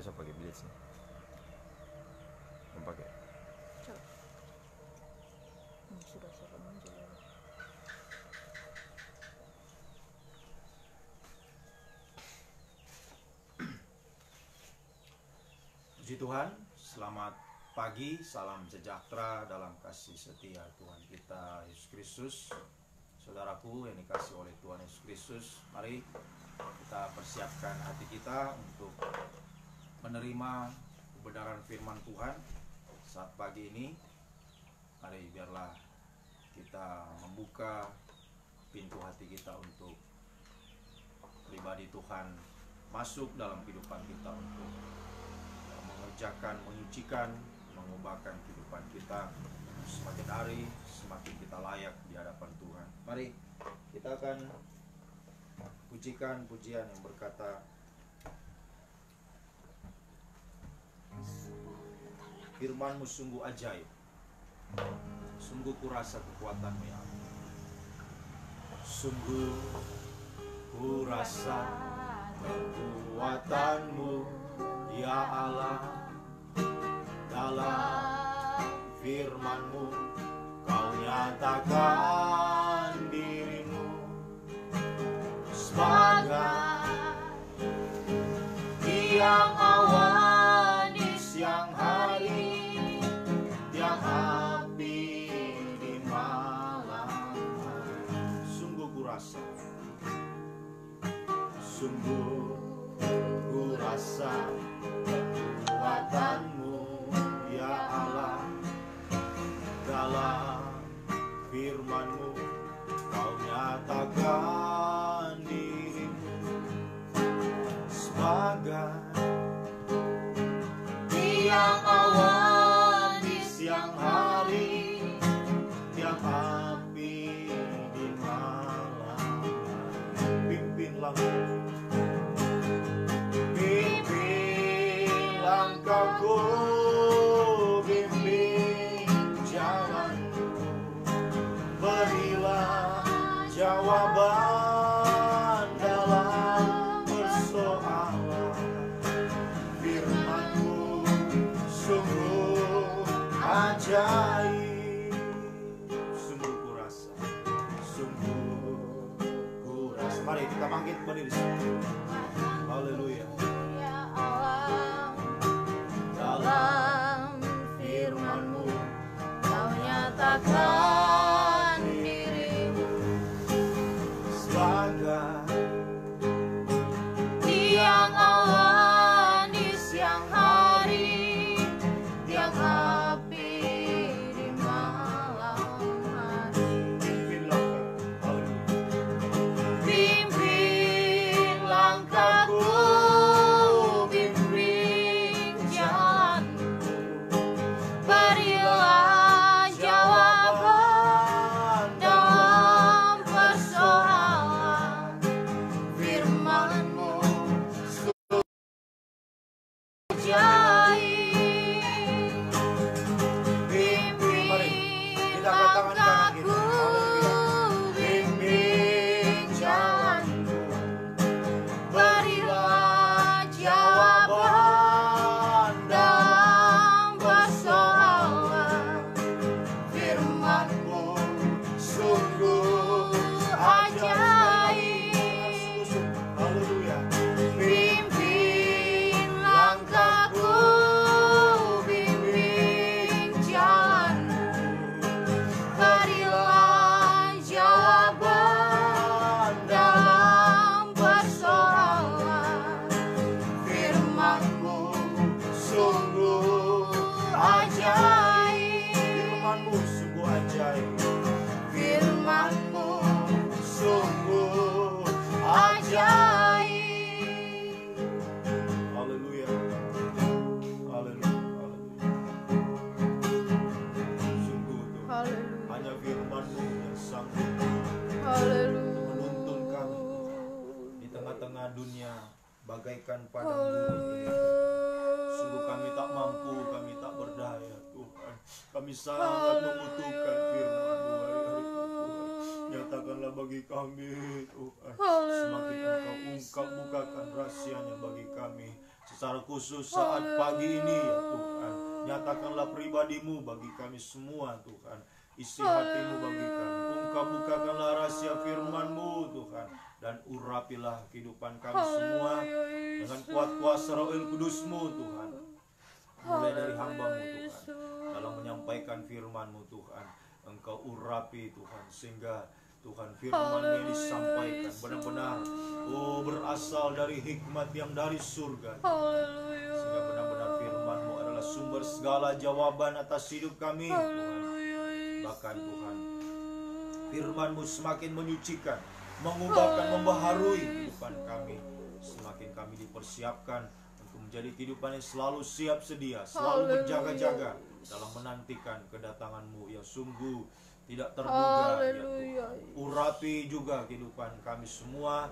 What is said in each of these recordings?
saya pakai bilet sih. Yang pakai. Coba. Sudah saya muncul. Puji Tuhan, selamat pagi, salam sejahtera dalam kasih setia Tuhan kita Yesus Kristus. Saudaraku yang dikasih oleh Tuhan Yesus Kristus, mari kita persiapkan hati kita untuk menerima kebenaran firman Tuhan saat pagi ini. Mari biarlah kita membuka pintu hati kita untuk pribadi Tuhan masuk dalam kehidupan kita untuk mengerjakan, menyucikan, mengubahkan kehidupan kita. Semakin hari semakin kita layak di hadapan Tuhan. Mari kita akan pujikan pujian yang berkata, firman-Mu sungguh ajaib, sungguh kurasa kekuatan-Mu ya Allah. Sungguh kurasa kekuatan-Mu ya Allah. Dalam firman-Mu Kau nyatakan diri-Mu sebagai tiang awan di siang hari, tiang api di malam hari. Sungguh kurasa, sungguh kurasa kekuatan-Mu ya Allah. Dalam firman-Mu Kau nyatakan diri-Mu sebagai tiang awan di siang hari, tiang api di malam hari. Pimpin langkahku, bimbing jalanku, berilah jawaban dalam persoalan. Firman-Mu sungguh ajaib, sungguh kurasa, sungguh kurasa. Mari kita bangkit berdiri. Haleluya. Dalam firman-Mu Kau nyatakan diri-Mu Sebagai tiang awan di siang hari, tiang api di malam hari. Pimpin langkahku, bimbing jalanku, berilah jawaban dalam persoalan. Firman-Mu sungguh ajaib, bimbing langkahku, bimbing jalanku, berilah jawaban dalam persoalan. firman-Mu sungguh ajaib, Haleluya. pimpin langkahku, bimbing jalanku, berilah jawaban dalam persoalan. Firman-Mu sungguh ajaib, Firman-Mu sungguh ajaib, firman-Mu sungguh ajaib. Haleluya. Haleluya. Sungguh Tuhan, Haleluya, hanya firman-Mu yang sanggup haleluya, menuntun kami di tengah-tengah dunia bagaikan padang gurun ini. haleluya. Sungguh kami tak mampu, kami tak berdaya Tuhan. Kami sangat membutuhkan firman-Mu hari-hari ini Tuhan. Nyatakanlah bagi kami Tuhan. Semakin Engkau Engkau bukakan rahasianya bagi kami secara khusus saat pagi ini ya Tuhan. Nyatakanlah pribadimu bagi kami semua Tuhan. Isi hatimu bagi kami. Engkau bukakanlah rahasia firman-Mu Tuhan. Dan urapilah kehidupan kami semua dengan kuat kuasa Roh Kudus-Mu Tuhan. Mulai dari hamba-Mu Tuhan, dalam menyampaikan firman-Mu Tuhan, Engkau urapi Tuhan, sehingga Tuhan firman-Mu yang disampaikan benar-benar berasal dari hikmat yang dari surga Tuhan. Sehingga benar-benar firman-Mu adalah sumber segala jawaban atas hidup kami Tuhan. Bahkan Tuhan, firman-Mu semakin menyucikan, mengubahkan, membaharui kehidupan kami. Semakin kami dipersiapkan untuk menjadi kehidupan yang selalu siap sedia, selalu berjaga-jaga dalam menantikan kedatangan-Mu yang sungguh tidak terduga ya Tuhan. Urapi juga kehidupan kami semua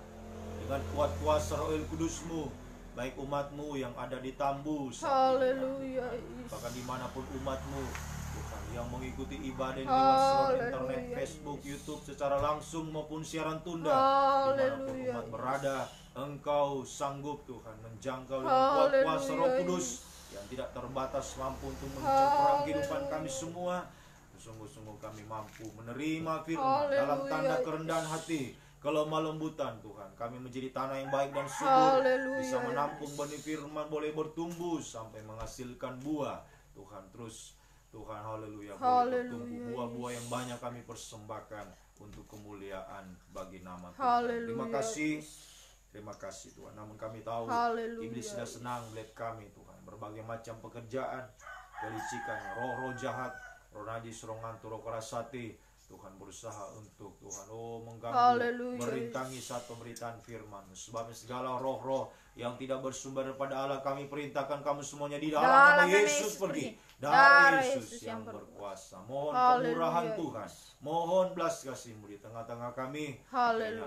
dengan kuat kuasa Roh Kudus-Mu, baik umat-Mu yang ada di Tambu saat ini, bahkan dimanapun umat-Mu Tuhan yang mengikuti ibadah di lewat internet, Facebook, YouTube secara langsung maupun siaran tunda, dimanapun umat berada, Engkau sanggup Tuhan menjangkau dengan kuat kuasa Roh Kudus yang tidak terbatas, mampu untuk mencengkeram kehidupan kami semua. Sungguh-sungguh kami mampu menerima firman dalam tanda kerendahan hati, kelemah lembutan Tuhan. Kami menjadi tanah yang baik dan subur, bisa menampung benih firman, boleh bertumbuh sampai menghasilkan buah Tuhan. Terus Tuhan, haleluya, boleh bertumbuh buah-buah yang banyak kami persembahkan untuk kemuliaan bagi nama Tuhan. Terima kasih Tuhan. Namun kami tahu iblis sudah senang melihat kami Tuhan, berbagai macam pekerjaan, kelicikan, roh-roh jahat, roh najis, roh ngantuk, roh keras hati, Tuhan berusaha untuk Tuhan mengganggu, merintangi saat pemberitaan firman. Sebab segala roh-roh yang tidak bersumber daripada Allah, kami perintahkan kamu semuanya di dalam nama Yesus pergi dari Yesus yang berkuasa. Mohon kemurahan Tuhan, mohon belas kasih-Mu di tengah-tengah kami,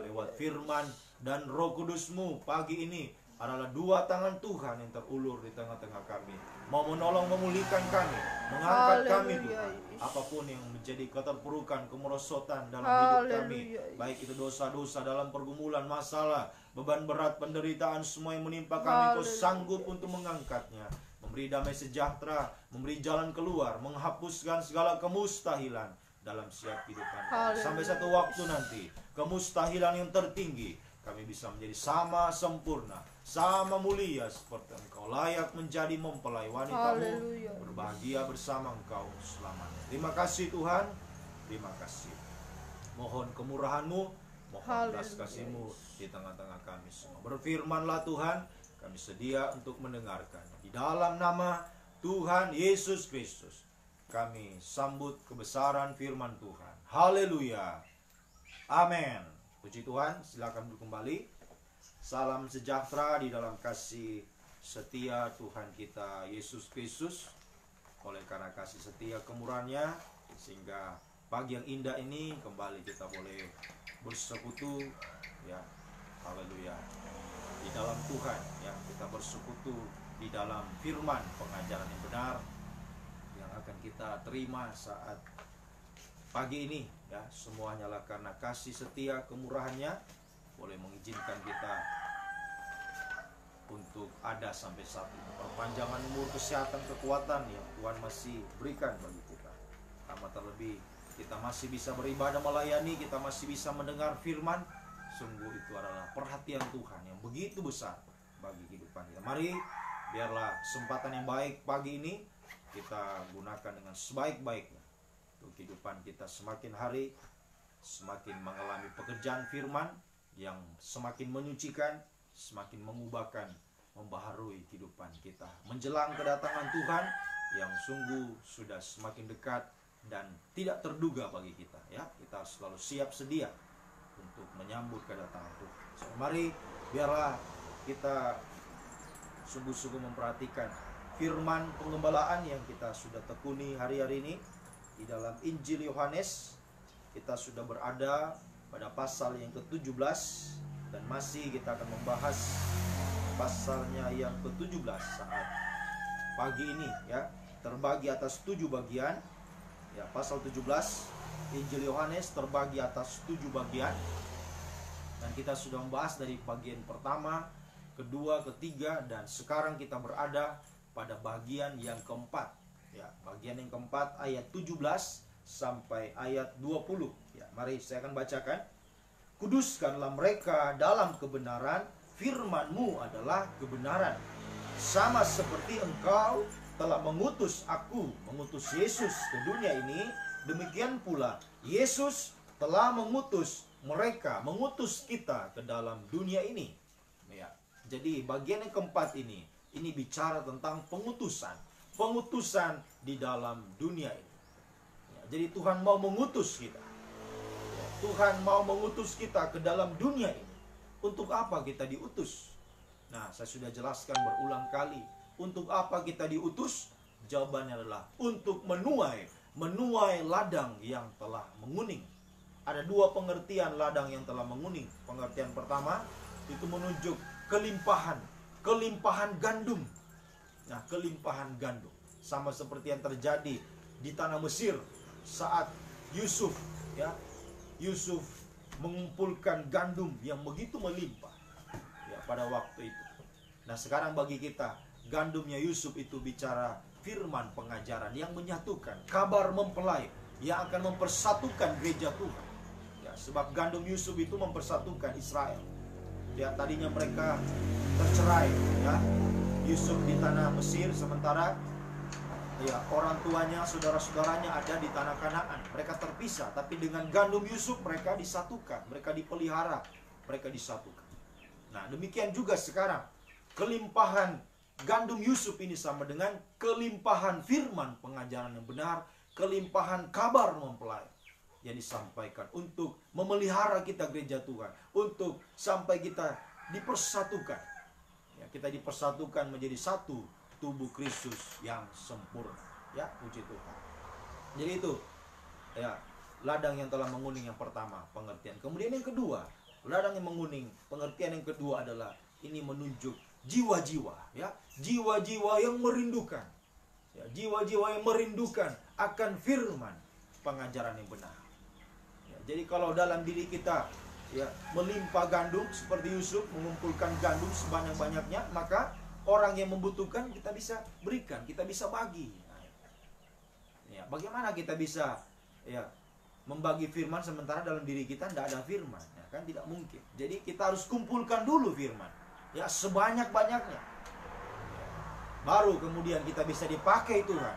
lewat firman dan Roh Kudus-Mu pagi ini adalah dua tangan Tuhan yang terulur di tengah-tengah kami, mau menolong, memulihkan kami, mengangkat kami Tuhan. Apapun yang menjadi keterpurukan, kemerosotan dalam hidup kami, baik itu dosa-dosa dalam pergumulan, masalah, beban berat, penderitaan, semua yang menimpa kami, Kau sanggup untuk mengangkatnya, memberi damai sejahtera, memberi jalan keluar, menghapuskan segala kemustahilan dalam setiap kehidupan kami. Sampai satu waktu nanti, kemustahilan yang tertinggi, kami bisa menjadi sama sempurna, sama mulia seperti Engkau, layak menjadi mempelai wanita-Mu, berbahagia bersama Engkau selamanya. Terima kasih Tuhan, terima kasih. Mohon kemurahan-Mu, mohon belas kasih-Mu di tengah-tengah kami semua. Berfirmanlah Tuhan, kami sedia untuk mendengarkan. Di dalam nama Tuhan Yesus Kristus, kami sambut kebesaran firman Tuhan. Haleluya. Amin. Puji Tuhan, silakan duduk kembali. Salam sejahtera di dalam kasih setia Tuhan kita Yesus Kristus. Oleh karena kasih setia kemurahan-Nya, sehingga pagi yang indah ini kembali kita boleh bersekutu ya. Haleluya. Di dalam Tuhan ya, kita bersekutu di dalam firman, pengajaran yang benar yang akan kita terima saat pagi ini ya. Semuanya lah karena kasih setia kemurahan-Nya boleh mengizinkan kita untuk ada sampai saat ini. Perpanjangan umur, kesehatan, kekuatan yang Tuhan masih berikan bagi kita. Tambah terlebih kita masih bisa beribadah, melayani, kita masih bisa mendengar firman. Sungguh itu adalah perhatian Tuhan yang begitu besar bagi kehidupan kita. Mari biarlah kesempatan yang baik pagi ini kita gunakan dengan sebaik-baiknya. Kehidupan kita semakin hari semakin mengalami pekerjaan firman yang semakin menyucikan, semakin mengubahkan, membaharui kehidupan kita menjelang kedatangan Tuhan yang sungguh sudah semakin dekat dan tidak terduga bagi kita ya. Kita harus selalu siap sedia untuk menyambut kedatangan Tuhan. So, mari biarlah kita sungguh-sungguh memperhatikan firman pengembalaan yang kita sudah tekuni hari-hari ini. Di dalam Injil Yohanes kita sudah berada pada pasal yang ke-17 dan masih kita akan membahas pasalnya yang ke-17 saat pagi ini ya, terbagi atas 7 bagian ya. Pasal 17 Injil Yohanes terbagi atas 7 bagian Dan kita sudah membahas dari bagian pertama, kedua, ketiga, dan sekarang kita berada pada bagian yang keempat. Ya, bagian yang keempat ayat 17 sampai ayat 20. Ya, mari saya akan bacakan. Kuduskanlah mereka dalam kebenaran, firman-Mu adalah kebenaran. Sama seperti Engkau telah mengutus aku, mengutus Yesus ke dunia ini, demikian pula Yesus telah mengutus mereka, mengutus kita ke dalam dunia ini. Ya. Jadi bagian yang keempat ini bicara tentang pengutusan, pengutusan di dalam dunia ini. Ya, jadi Tuhan mau mengutus kita. Ya, Tuhan mau mengutus kita ke dalam dunia ini. Untuk apa kita diutus? Nah, saya sudah jelaskan berulang kali. Untuk apa kita diutus? Jawabannya adalah untuk menuai ladang yang telah menguning. Ada dua pengertian ladang yang telah menguning. Pengertian pertama itu menunjuk kelimpahan gandum. Nah, kelimpahan gandum sama seperti yang terjadi di tanah Mesir saat Yusuf mengumpulkan gandum yang begitu melimpah ya pada waktu itu. Nah, sekarang bagi kita, gandumnya Yusuf itu bicara firman pengajaran yang menyatukan, kabar mempelai yang akan mempersatukan gereja Tuhan. Ya, sebab gandum Yusuf itu mempersatukan Israel. Ya, tadinya mereka tercerai, ya. Yusuf di tanah Mesir, sementara ya orang tuanya, saudara-saudaranya ada di tanah Kanaan. Mereka terpisah, tapi dengan gandum Yusuf mereka disatukan, mereka dipelihara, mereka disatukan. Nah, demikian juga sekarang kelimpahan gandum Yusuf ini sama dengan kelimpahan firman pengajaran yang benar, kelimpahan kabar mempelai yang disampaikan untuk memelihara kita gereja Tuhan, untuk sampai kita dipersatukan. Ya, kita dipersatukan menjadi satu tubuh Kristus yang sempurna. Ya, puji Tuhan. Jadi itu ya, ladang yang telah menguning yang pertama, pengertian. Kemudian yang kedua, ladang yang menguning, pengertian yang kedua adalah ini menunjuk jiwa-jiwa, ya, jiwa-jiwa yang merindukan, ya, jiwa-jiwa yang merindukan akan firman pengajaran yang benar. Ya, jadi kalau dalam diri kita ya melimpah gandum seperti Yusuf mengumpulkan gandum sebanyak-banyaknya, maka orang yang membutuhkan kita bisa berikan, kita bisa bagi. Nah, ya, bagaimana kita bisa ya membagi firman sementara dalam diri kita tidak ada firman? Ya, kan tidak mungkin. Jadi kita harus kumpulkan dulu firman. Ya, sebanyak-banyaknya. Baru kemudian kita bisa dipakai Tuhan.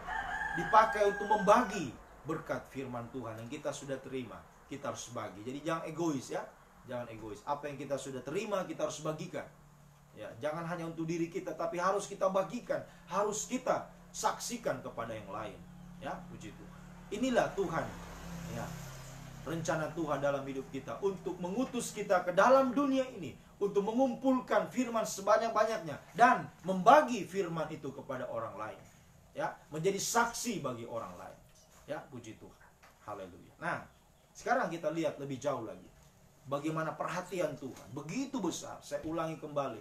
Dipakai untuk membagi berkat firman Tuhan yang kita sudah terima. Kita harus bagi. Jadi jangan egois, ya. Jangan egois. Apa yang kita sudah terima kita harus bagikan. Ya, jangan hanya untuk diri kita, tapi harus kita bagikan. Harus kita saksikan kepada yang lain. Ya, puji Tuhan. Inilah Tuhan. Ya. Rencana Tuhan dalam hidup kita untuk mengutus kita ke dalam dunia ini, untuk mengumpulkan firman sebanyak-banyaknya dan membagi firman itu kepada orang lain. Ya, menjadi saksi bagi orang lain. Ya, puji Tuhan. Haleluya. Nah, sekarang kita lihat lebih jauh lagi. Bagaimana perhatian Tuhan begitu besar. Saya ulangi kembali.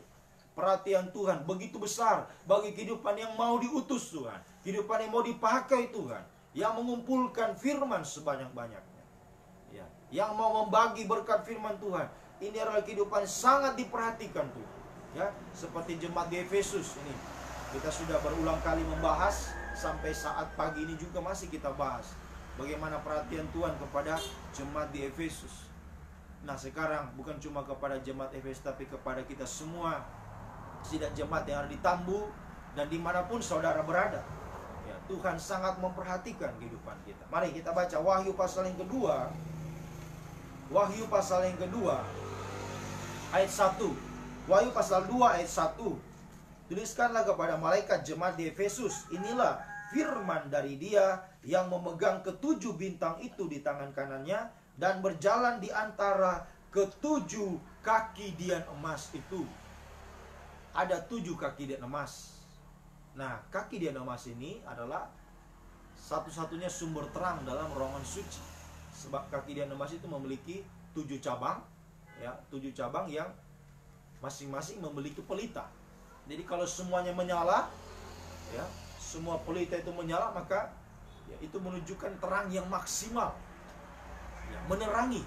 Perhatian Tuhan begitu besar bagi kehidupan yang mau diutus Tuhan, kehidupan yang mau dipakai Tuhan, yang mengumpulkan firman sebanyak-banyaknya. Ya, yang mau membagi berkat firman Tuhan. Ini adalah kehidupan yang sangat diperhatikan Tuhan. Ya, seperti jemaat di Efesus ini. Kita sudah berulang kali membahas, sampai saat pagi ini juga masih kita bahas bagaimana perhatian Tuhan kepada jemaat di Efesus. Nah, sekarang bukan cuma kepada jemaat Efesus, tapi kepada kita semua, tidak jemaat yang ada di Tambu dan dimanapun saudara berada. Ya, Tuhan sangat memperhatikan kehidupan kita. Mari kita baca Wahyu pasal yang kedua. Wahyu pasal yang kedua ayat 1. Wahyu pasal 2 ayat 1. Tuliskanlah kepada malaikat jemaat di Efesus, inilah firman dari Dia yang memegang ketujuh bintang itu di tangan kanannya dan berjalan di antara ketujuh kaki dian emas itu. Ada 7 kaki dian emas. Nah, kaki dian emas ini adalah satu-satunya sumber terang dalam ruangan suci. Sebab kaki dian emas itu memiliki 7 cabang, ya, 7 cabang yang masing-masing memiliki pelita. Jadi kalau semuanya menyala, ya, semua pelita itu menyala, maka ya, itu menunjukkan terang yang maksimal, ya, menerangi.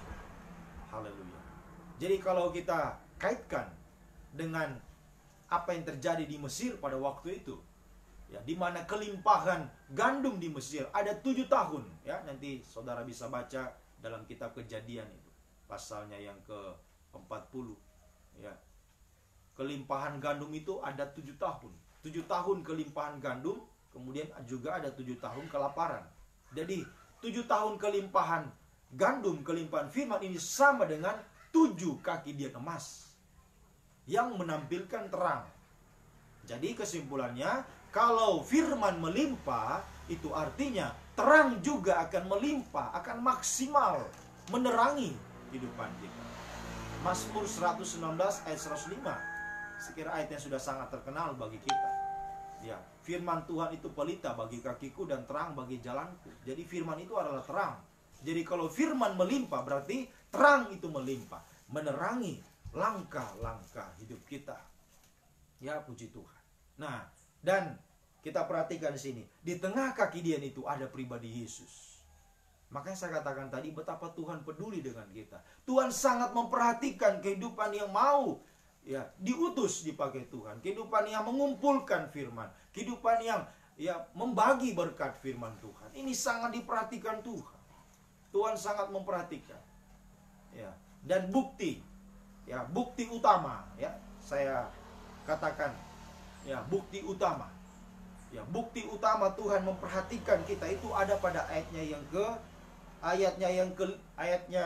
Haleluya. Jadi kalau kita kaitkan dengan apa yang terjadi di Mesir pada waktu itu, ya, di mana kelimpahan gandum di Mesir ada 7 tahun, ya, nanti saudara bisa baca dalam kitab Kejadian itu, pasalnya yang ke-40, ya. Kelimpahan gandum itu ada 7 tahun. 7 tahun kelimpahan gandum, kemudian juga ada 7 tahun kelaparan. Jadi 7 tahun kelimpahan gandum, kelimpahan firman ini sama dengan 7 kaki dian emas yang menampilkan terang. Jadi kesimpulannya, kalau firman melimpah, itu artinya terang juga akan melimpah, akan maksimal menerangi kehidupan kita. Mazmur 119 ayat 105. Sekira ayat yang sudah sangat terkenal bagi kita. Ya, firman Tuhan itu pelita bagi kakiku dan terang bagi jalanku. Jadi firman itu adalah terang. Jadi kalau firman melimpah berarti terang itu melimpah, menerangi langkah-langkah hidup kita. Ya, puji Tuhan. Nah, dan kita perhatikan di sini, di tengah kaki dian itu ada pribadi Yesus. Makanya saya katakan tadi betapa Tuhan peduli dengan kita. Tuhan sangat memperhatikan kehidupan yang mau, ya, diutus dipakai Tuhan, kehidupan yang mengumpulkan firman, kehidupan yang, ya, membagi berkat firman Tuhan. Ini sangat diperhatikan Tuhan. Tuhan sangat memperhatikan. Ya, dan bukti, ya, bukti utama, ya, saya katakan, ya, bukti utama. Ya, bukti utama Tuhan memperhatikan kita itu ada pada ayatnya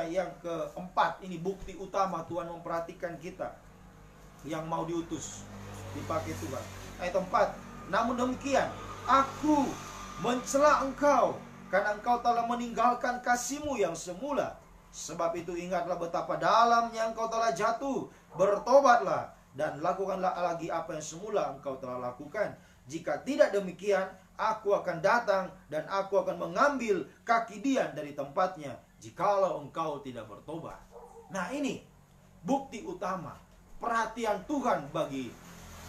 yang keempat. Ini bukti utama Tuhan memperhatikan kita yang mau diutus dipakai Tuhan. Ayat 4. Namun demikian, aku mencela engkau karena engkau telah meninggalkan kasih-Mu yang semula. Sebab itu ingatlah betapa dalamnya engkau telah jatuh. Bertobatlah dan lakukanlah lagi apa yang semula engkau telah lakukan. Jika tidak demikian, aku akan datang dan aku akan mengambil kaki dian dari tempatnya, jikalau engkau tidak bertobat. Nah, ini bukti utama perhatian Tuhan bagi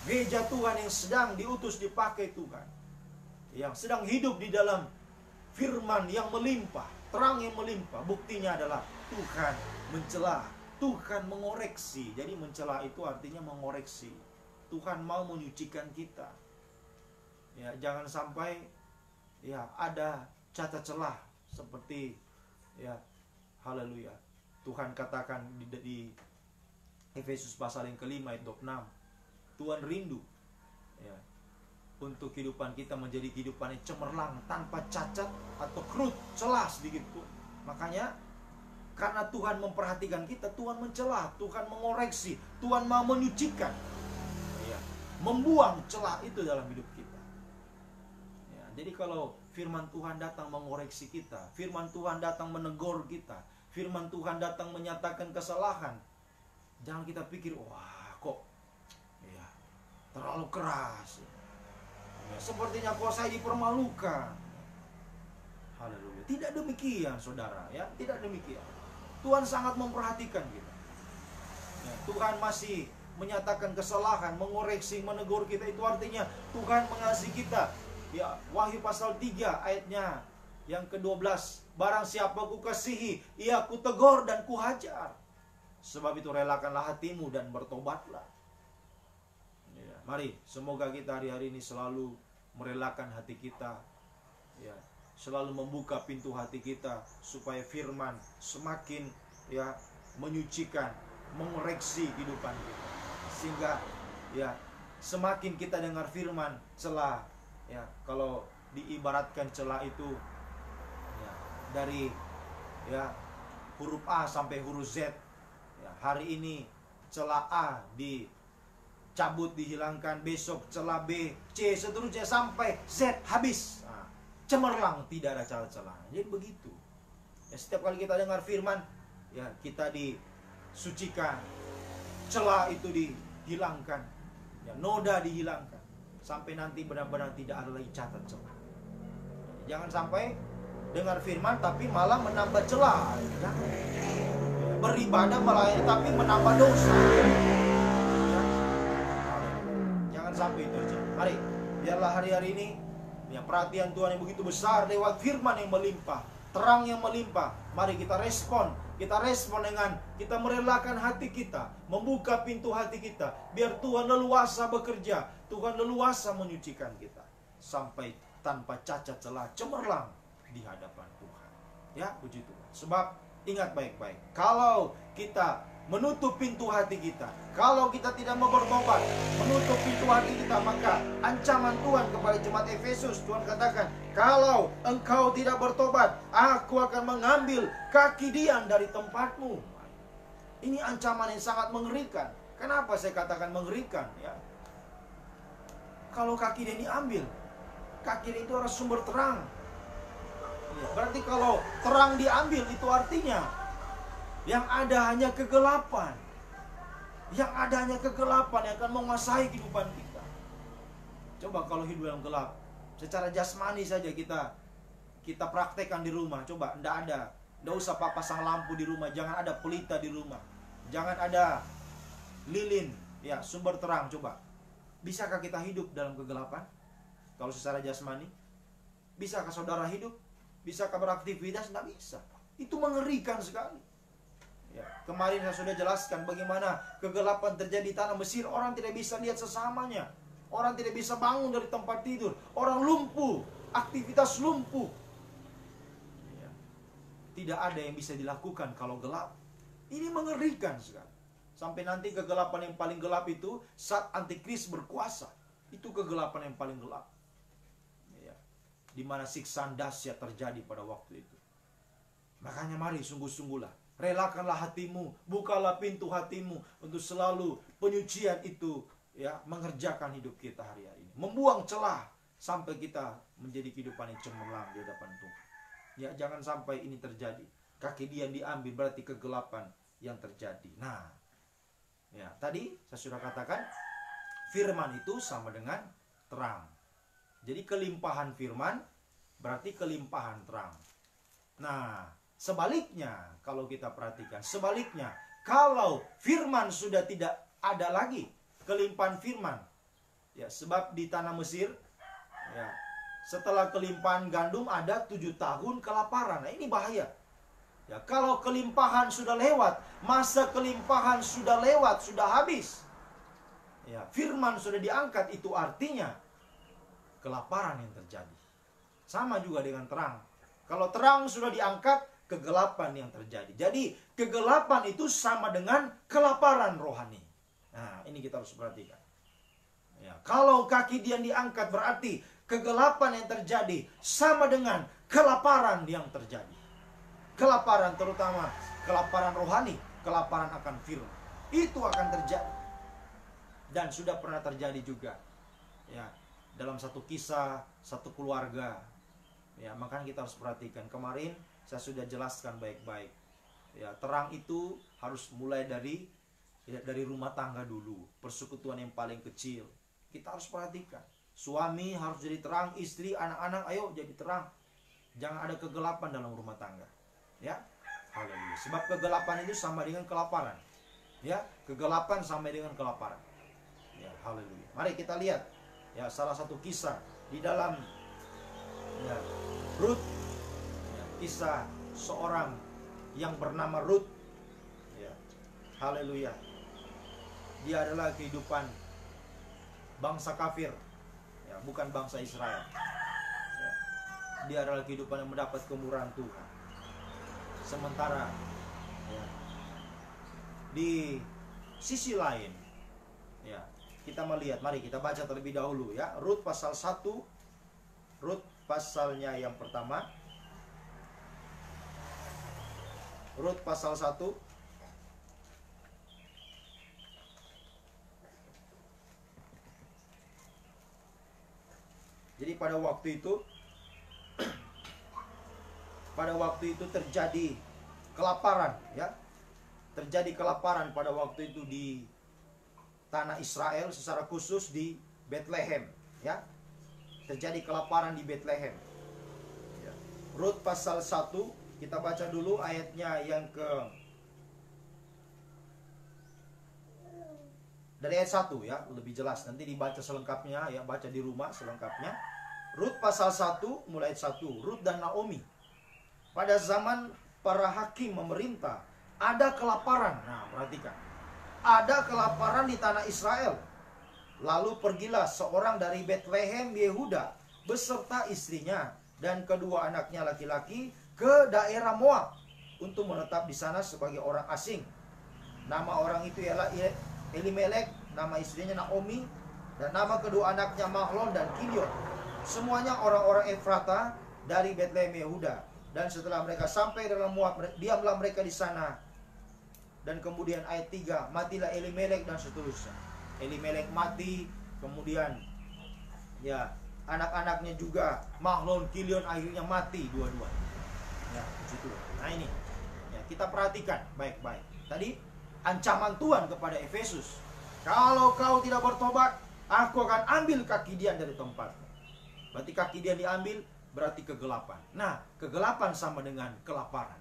gereja Tuhan yang sedang diutus dipakai Tuhan, yang sedang hidup di dalam firman yang melimpah, terang yang melimpah. Buktinya adalah Tuhan mencela, Tuhan mengoreksi. Jadi mencela itu artinya mengoreksi. Tuhan mau menyucikan kita. Ya, jangan sampai, ya, ada cacat celah seperti, ya, haleluya, Tuhan katakan di Efesus pasal yang ke-5 ayat 26. Tuhan rindu, ya, untuk kehidupan kita menjadi kehidupan yang cemerlang, tanpa cacat atau krut, celah sedikit pun. Makanya karena Tuhan memperhatikan kita, Tuhan mencela, Tuhan mengoreksi, Tuhan mau menyucikan, ya, membuang celah itu dalam hidup kita. Jadi kalau firman Tuhan datang mengoreksi kita, firman Tuhan datang menegur kita, firman Tuhan datang menyatakan kesalahan, jangan kita pikir, wah, kok, ya, terlalu keras, ya, sepertinya kok saya dipermalukan. Haleluya. Tidak demikian, saudara, ya, tidak demikian. Tuhan sangat memperhatikan kita. Ya, Tuhan masih menyatakan kesalahan, mengoreksi, menegur kita. Itu artinya Tuhan mengasihi kita. Ya, Wahyu pasal 3 ayatnya yang ke-12. Barang siapa ku kasihi, ia ku tegur dan ku hajar. Sebab itu relakanlah hatimu dan bertobatlah. Ya, mari, semoga kita hari-hari ini selalu merelakan hati kita. Ya, selalu membuka pintu hati kita supaya firman semakin, ya, menyucikan, mengoreksi kehidupan kita. Sehingga, ya, semakin kita dengar firman, celah, ya, kalau diibaratkan celah itu, ya, dari, ya, huruf A sampai huruf Z. Ya, hari ini celah A dicabut, dihilangkan, besok celah B, C, seterusnya sampai Z habis. Nah, cemerlang, tidak ada celah-celah. Jadi begitu. Ya, setiap kali kita dengar firman, ya, kita disucikan, celah itu dihilangkan, ya, noda dihilangkan. Sampai nanti benar-benar tidak ada lagi catat celah. Jangan sampai dengar firman tapi malah menambah celah. Jangan. Beribadah melayani tapi menambah dosa. Jangan sampai itu aja. Mari, biarlah hari-hari ini, ya, perhatian Tuhan yang begitu besar lewat firman yang melimpah, terang yang melimpah. Mari kita respon Kita respon dengan kita merelakan hati kita, membuka pintu hati kita, biar Tuhan leluasa bekerja, Tuhan leluasa menyucikan kita sampai tanpa cacat celah cemerlang di hadapan Tuhan. Ya, puji Tuhan. Sebab ingat baik-baik, kalau kita menutup pintu hati kita, kalau kita tidak mau bertobat, menutup pintu hati kita, maka ancaman Tuhan kepada jemaat Efesus, Tuhan katakan, kalau engkau tidak bertobat, aku akan mengambil kaki Dian dari tempatmu. Ini ancaman yang sangat mengerikan. Kenapa saya katakan mengerikan? Ya, kalau kaki Dian diambil, kaki Dian itu adalah sumber terang. Ya, berarti kalau terang diambil, itu artinya yang ada hanya kegelapan. Yang ada hanya kegelapan yang akan menguasai kehidupan kita. Coba kalau hidup dalam gelap, secara jasmani saja kita praktekkan di rumah. Coba, ndak ada. Ndak usah pasang lampu di rumah, jangan ada pelita di rumah. Jangan ada lilin, ya, sumber terang. Coba, bisakah kita hidup dalam kegelapan? Kalau secara jasmani, bisakah saudara hidup? Bisakah beraktivitas? Nggak bisa. Itu mengerikan sekali. Ya, kemarin saya sudah jelaskan bagaimana kegelapan terjadi di tanah Mesir. Orang tidak bisa lihat sesamanya. Orang tidak bisa bangun dari tempat tidur. Orang lumpuh, aktivitas lumpuh. Ya, tidak ada yang bisa dilakukan kalau gelap. Ini mengerikan sekali. Sampai nanti kegelapan yang paling gelap itu saat antikris berkuasa. Itu kegelapan yang paling gelap. Ya, di mana siksaan dahsyat terjadi pada waktu itu. Makanya mari sungguh-sungguhlah. Relakanlah hatimu, bukalah pintu hatimu untuk selalu penyucian itu, ya, mengerjakan hidup kita hari ini. Membuang celah sampai kita menjadi kehidupan yang cemerlang di hadapan Tuhan. Ya, jangan sampai ini terjadi. Kaki Dian diambil berarti kegelapan yang terjadi. Nah, ya, tadi saya sudah katakan firman itu sama dengan terang. Jadi kelimpahan firman berarti kelimpahan terang. Nah, sebaliknya, kalau kita perhatikan, sebaliknya, kalau firman sudah tidak ada lagi, kelimpahan firman, ya, sebab di tanah Mesir, ya, setelah kelimpahan gandum ada 7 tahun kelaparan. Nah, ini bahaya. Ya, kalau kelimpahan sudah lewat, masa kelimpahan sudah lewat, sudah habis. Ya, firman sudah diangkat, itu artinya kelaparan yang terjadi. Sama juga dengan terang. Kalau terang sudah diangkat, kegelapan yang terjadi. Jadi kegelapan itu sama dengan kelaparan rohani. Nah, ini kita harus perhatikan. Ya, kalau kaki Dian diangkat berarti kegelapan yang terjadi sama dengan kelaparan yang terjadi. Kelaparan, terutama kelaparan rohani, kelaparan akan firman. Itu akan terjadi. Dan sudah pernah terjadi juga. Ya, dalam satu kisah, satu keluarga. Ya, makanya kita harus perhatikan. Kemarin saya sudah jelaskan baik-baik. Ya, terang itu harus mulai dari rumah tangga dulu. Persekutuan yang paling kecil. Kita harus perhatikan. Suami harus jadi terang, istri, anak-anak, ayo jadi terang. Jangan ada kegelapan dalam rumah tangga. Ya, haleluya. Sebab kegelapan itu sama dengan kelaparan. Ya, kegelapan sama dengan kelaparan. Ya, haleluya. Mari kita lihat, ya, salah satu kisah di dalam, ya, Rut. Kisah seorang yang bernama Rut. Ya, haleluya. Dia adalah kehidupan bangsa kafir, ya, bukan bangsa Israel. Ya, dia adalah kehidupan yang mendapat kemurahan Tuhan. Sementara, ya, di sisi lain, ya, kita melihat, mari kita baca terlebih dahulu, ya, Rut pasal 1. Rut pasalnya yang pertama. Rut pasal 1. Jadi pada waktu itu terjadi kelaparan, ya. Terjadi kelaparan pada waktu itu di tanah Israel, secara khusus di Bethlehem, ya. Terjadi kelaparan di Bethlehem. Ya. Rut pasal 1. Kita baca dulu ayatnya yang dari ayat 1, ya, lebih jelas. Nanti dibaca selengkapnya, ya, baca di rumah selengkapnya. Rut pasal 1 mulai ayat 1. Rut dan Naomi. Pada zaman para hakim memerintah, ada kelaparan. Nah, perhatikan. Ada kelaparan di tanah Israel. Lalu pergilah seorang dari Betlehem Yehuda beserta istrinya dan kedua anaknya laki-laki ke daerah Moab untuk menetap di sana sebagai orang asing. Nama orang itu ialah Elimelek, nama istrinya Naomi, dan nama kedua anaknya Mahlon dan Kilion. Semuanya orang-orang Efrata dari Betlehem Yehuda. Dan setelah mereka sampai dalam Moab, diamlah mereka di sana. Dan kemudian ayat 3, matilah Elimelek dan seterusnya. Elimelek mati, kemudian ya anak-anaknya juga Mahlon, Kilion akhirnya mati dua-dua. Ya, situ. Nah ini, ya, kita perhatikan baik-baik. Tadi ancaman Tuhan kepada Efesus, kalau kau tidak bertobat, aku akan ambil kaki Dian dari tempatmu. Berarti kaki Dian diambil, berarti kegelapan. Nah, kegelapan sama dengan kelaparan.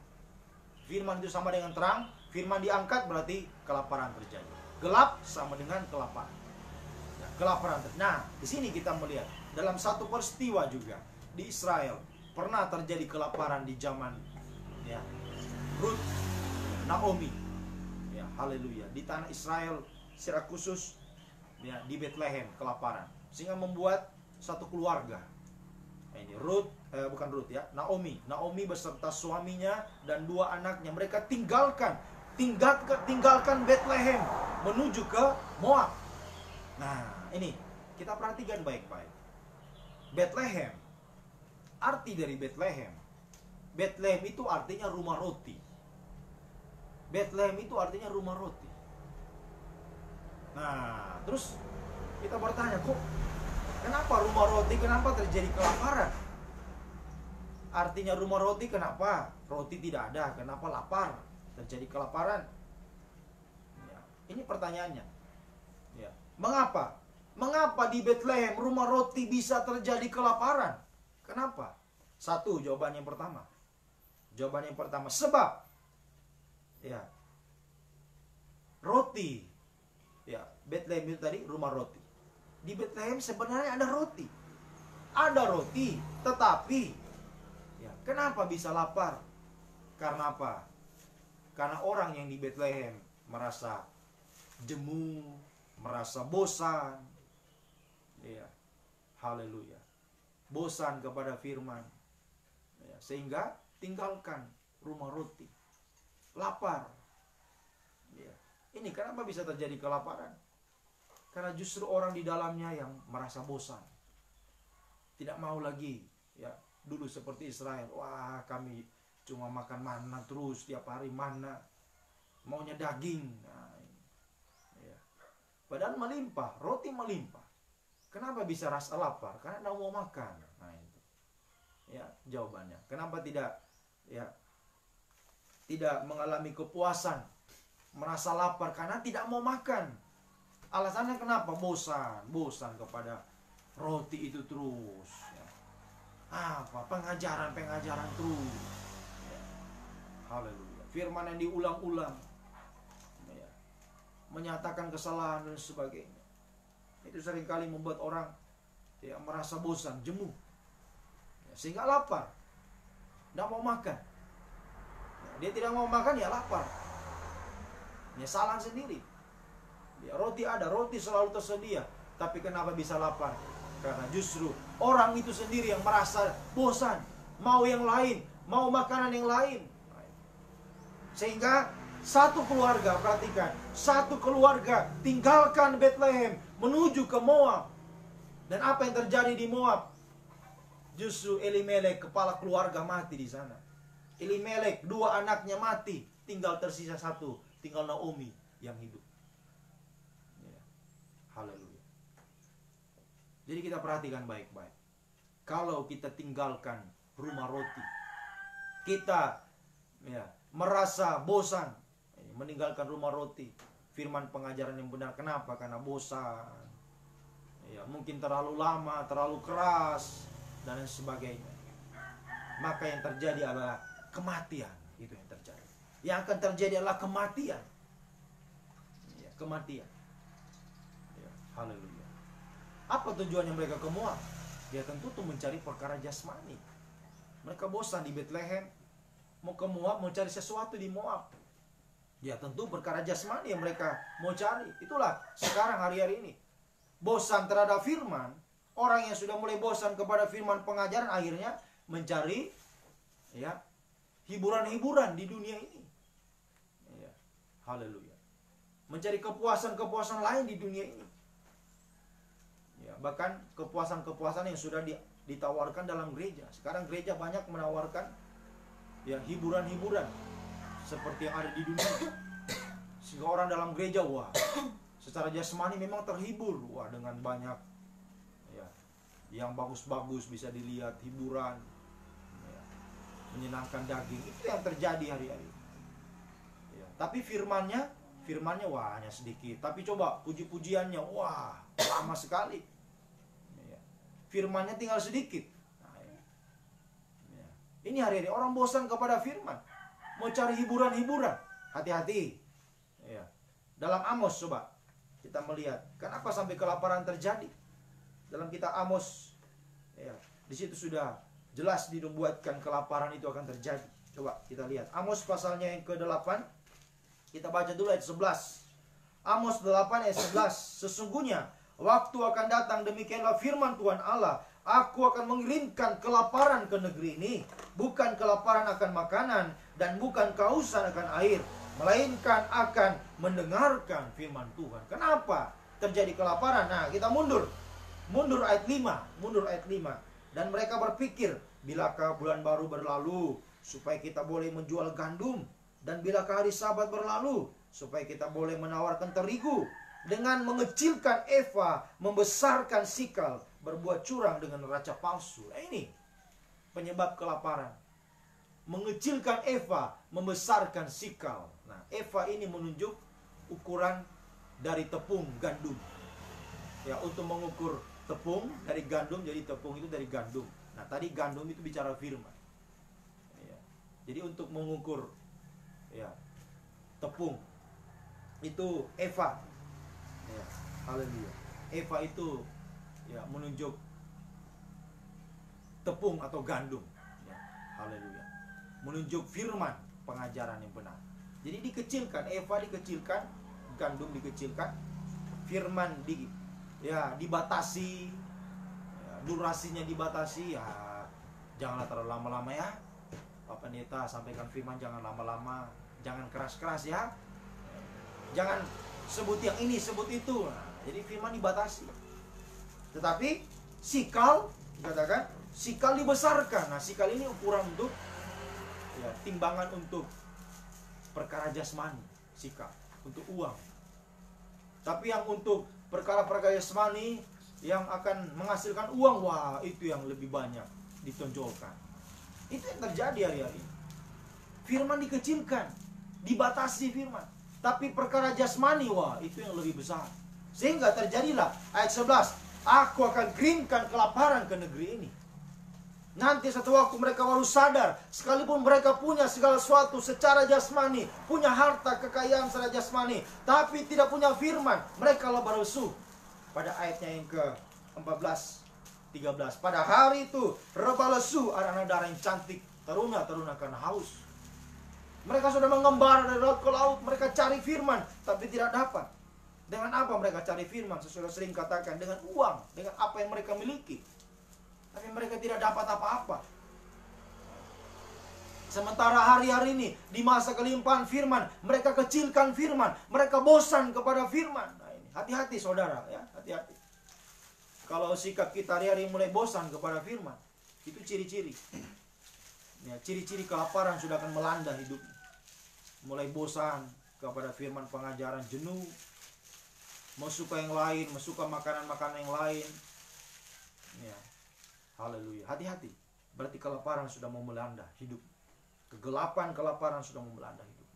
Firman itu sama dengan terang, firman diangkat berarti kelaparan terjadi. Gelap sama dengan kelaparan. Nah, kelaparan. Nah, di sini kita melihat dalam satu peristiwa juga di Israel pernah terjadi kelaparan di zaman ya Ruth, Naomi. Ya, haleluya. Di tanah Israel secara khusus ya di Bethlehem kelaparan. Sehingga membuat satu keluarga. Nah, ini bukan Ruth ya, Naomi beserta suaminya dan dua anaknya, mereka tinggalkan Bethlehem menuju ke Moab. Nah, ini kita perhatikan baik-baik. Bethlehem, arti dari Bethlehem itu artinya rumah roti. Bethlehem itu artinya rumah roti. Nah, terus kita bertanya, kok kenapa rumah roti, kenapa terjadi kelaparan? Artinya rumah roti, kenapa roti tidak ada, kenapa lapar, terjadi kelaparan? Ya, ini pertanyaannya. Ya, mengapa di Bethlehem rumah roti bisa terjadi kelaparan? Kenapa? Satu, jawaban yang pertama, sebab ya roti, ya Bethlehem itu tadi rumah roti. Di Bethlehem sebenarnya ada roti, tetapi ya kenapa bisa lapar? Karena apa? Karena orang yang di Bethlehem merasa jemu, merasa bosan, ya, haleluya, bosan kepada firman, ya, sehingga tinggalkan rumah roti, lapar. Ya. Ini kenapa bisa terjadi kelaparan? Karena justru orang di dalamnya yang merasa bosan, tidak mau lagi, ya dulu seperti Israel, wah kami cuma makan mana terus tiap hari, mana maunya daging. Nah, ya. Padahal melimpah, roti melimpah. Kenapa bisa rasa lapar? Karena tidak mau makan. Nah itu, ya jawabannya. Kenapa tidak mengalami kepuasan, merasa lapar? Karena tidak mau makan. Alasannya kenapa? Bosan kepada roti itu terus. Ya. Pengajaran terus. Ya. Haleluya. Firman yang diulang-ulang, ya. Menyatakan kesalahan dan sebagainya. Itu seringkali membuat orang ya merasa bosan, jemu, ya, sehingga lapar, tidak mau makan. Ya, dia tidak mau makan, ya lapar. Ya salah sendiri. Ya, roti ada, roti selalu tersedia. Tapi kenapa bisa lapar? Karena justru orang itu sendiri yang merasa bosan, mau yang lain, mau makanan yang lain. Sehingga satu keluarga, perhatikan, satu keluarga tinggalkan Bethlehem menuju ke Moab. Dan apa yang terjadi di Moab? Justru Elimelek, kepala keluarga, mati di sana. Elimelek, dua anaknya mati, tinggal tersisa satu, tinggal Naomi yang hidup. Haleluya. Jadi kita perhatikan baik-baik. Kalau kita tinggalkan rumah roti, kita ya merasa bosan, meninggalkan rumah roti, firman pengajaran yang benar. Kenapa? Karena bosan. Ya, mungkin terlalu lama, terlalu keras dan lain sebagainya. Maka yang terjadi adalah kematian. Itu yang terjadi. Yang akan terjadi adalah kematian. Ya, kematian. Haleluya. Apa tujuannya mereka ke Moab? Ya tentu untuk mencari perkara jasmani. Mereka bosan di Bethlehem, mau ke Moab, mau cari sesuatu di Moab. Ya tentu perkara jasmani yang mereka mau cari. Itulah sekarang hari-hari ini. Bosan terhadap firman. Orang yang sudah mulai bosan kepada firman pengajaran akhirnya mencari ya hiburan-hiburan di dunia ini. Ya, haleluya. Mencari kepuasan-kepuasan lain di dunia ini. Ya, bahkan kepuasan-kepuasan yang sudah ditawarkan dalam gereja. Sekarang gereja banyak menawarkan ya hiburan-hiburan seperti yang ada di dunia. Sehingga orang dalam gereja wah, secara jasmani memang terhibur wah dengan banyak ya yang bagus-bagus bisa dilihat hiburan ya, menyenangkan daging. Itu yang terjadi hari-hari. Ya, tapi firmannya wah hanya sedikit. Tapi coba puji-pujiannya wah lama sekali. Ya, firmannya tinggal sedikit. Nah, ya. Ini hari-hari orang bosan kepada firman. Mau cari hiburan-hiburan, hati-hati. Ya. Dalam Amos coba kita melihat, kenapa sampai kelaparan terjadi? Dalam kitab Amos, ya, di situ sudah jelas dibuatkan kelaparan itu akan terjadi. Coba kita lihat Amos pasalnya yang ke-8. Kita baca dulu ayat 11. Amos 8 ayat 11. Sesungguhnya waktu akan datang, demikianlah firman Tuhan Allah, aku akan mengirimkan kelaparan ke negeri ini, bukan kelaparan akan makanan dan bukan kehausan akan air, melainkan akan mendengarkan firman Tuhan. Kenapa terjadi kelaparan? Nah, kita mundur ayat 5. Dan mereka berpikir, bilakah bulan baru berlalu supaya kita boleh menjual gandum, dan bilakah hari Sabat berlalu supaya kita boleh menawarkan terigu, dengan mengecilkan eva, membesarkan sikal, berbuat curang dengan neraca palsu. Nah, ini penyebab kelaparan. Mengecilkan eva, membesarkan sikal. Nah, eva ini menunjuk ukuran dari tepung gandum. Ya, untuk mengukur tepung dari gandum, jadi tepung itu dari gandum. Nah, tadi gandum itu bicara firman. Ya, jadi untuk mengukur ya tepung itu eva. Ya, haleluya. Eva itu ya menunjuk tepung atau gandum. Ya, haleluya. Menunjuk firman pengajaran yang benar. Jadi dikecilkan, eva dikecilkan, gandum dikecilkan, firman dibatasi, ya, durasinya dibatasi. Ya, janganlah terlalu lama-lama ya. Pak Pendeta sampaikan firman jangan lama-lama, jangan keras-keras ya. Jangan sebut yang ini, sebut itu. Nah, jadi firman dibatasi. Tetapi sikal dikatakan, sikal dibesarkan. Nah, sikal ini ukuran untuk ya, timbangan untuk perkara jasmani, sikal untuk uang. Tapi yang untuk perkara-perkara jasmani yang akan menghasilkan uang, wah itu yang lebih banyak ditonjolkan. Itu yang terjadi hari-hari. Firman dikecilkan, dibatasi firman. Tapi perkara jasmani, wah itu yang lebih besar. Sehingga terjadilah ayat 11, aku akan kirimkan kelaparan ke negeri ini. Nanti satu waktu mereka baru sadar, sekalipun mereka punya segala sesuatu secara jasmani, punya harta kekayaan secara jasmani, tapi tidak punya firman, mereka baru lesu. Pada ayatnya yang ke-14, 13, pada hari itu rebah lesu anak-anak darah yang cantik, teruna-teruna karena haus. Mereka sudah mengembara dari laut ke laut, mereka cari firman, tapi tidak dapat. Dengan apa mereka cari firman? Sesudah sering katakan, dengan uang, dengan apa yang mereka miliki. Tapi mereka tidak dapat apa-apa. Sementara hari-hari ini, di masa kelimpahan firman, mereka kecilkan firman, mereka bosan kepada firman. Nah, ini hati-hati saudara, ya, hati-hati. Kalau sikap kita hari-hari mulai bosan kepada firman, itu ciri-ciri. Ya, ciri-ciri kelaparan sudah akan melanda hidupnya. Mulai bosan kepada firman pengajaran, jenuh, mau suka yang lain, mau suka makanan-makanan yang lain. Ya. Haleluya. Hati-hati. Berarti kelaparan sudah mau melanda hidup. Kegelapan kelaparan sudah mau melanda hidup.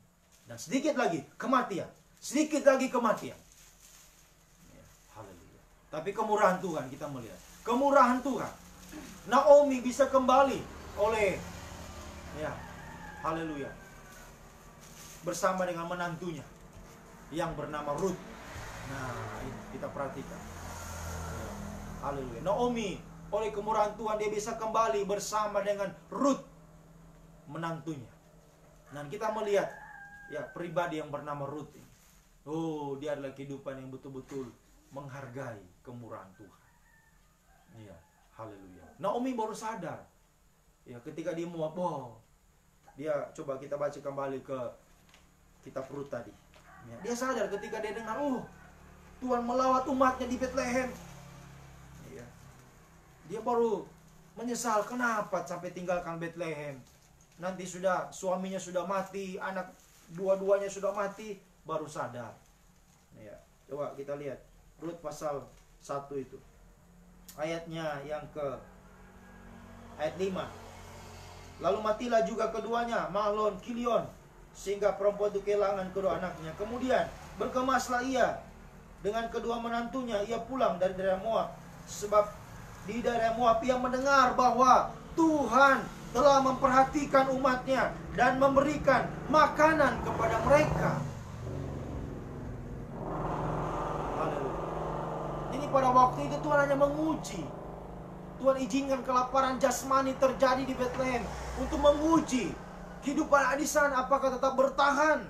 Dan sedikit lagi kematian. Sedikit lagi kematian. Ya. Haleluya. Tapi kemurahan Tuhan kita melihat. Kemurahan Tuhan. Naomi bisa kembali oleh ya. Haleluya. Bersama dengan menantunya yang bernama Ruth. Nah, ini kita perhatikan. Ya. Haleluya. Naomi oleh kemurahan Tuhan dia bisa kembali bersama dengan Ruth, menantunya. Dan kita melihat ya pribadi yang bernama Rut ini. Oh, dia adalah kehidupan yang betul-betul menghargai kemurahan Tuhan. Iya, haleluya. Naomi baru sadar ya ketika di Moab. Dia coba kita baca kembali ke kitab Rut tadi. Ya, dia sadar ketika dia dengar, Tuhan melawat umatnya di Bethlehem. Ya, dia baru menyesal kenapa sampai tinggalkan Bethlehem. Nanti suaminya sudah mati, anak dua-duanya sudah mati, baru sadar. Ya, coba kita lihat Rut pasal 1 itu. Ayatnya yang ke ayat 5. Lalu matilah juga keduanya, Mahlon, Kilion, sehingga perempuan itu kehilangan kedua anaknya. Kemudian berkemaslah ia dengan kedua menantunya. Ia pulang dari daerah Moab, sebab di daerah Moab ia mendengar bahwa Tuhan telah memperhatikan umatnya dan memberikan makanan kepada mereka. Haleluya. Ini pada waktu itu Tuhan hanya menguji. Tuhan izinkan kelaparan jasmani terjadi di Bethlehem untuk menguji kehidupan di sana apakah tetap bertahan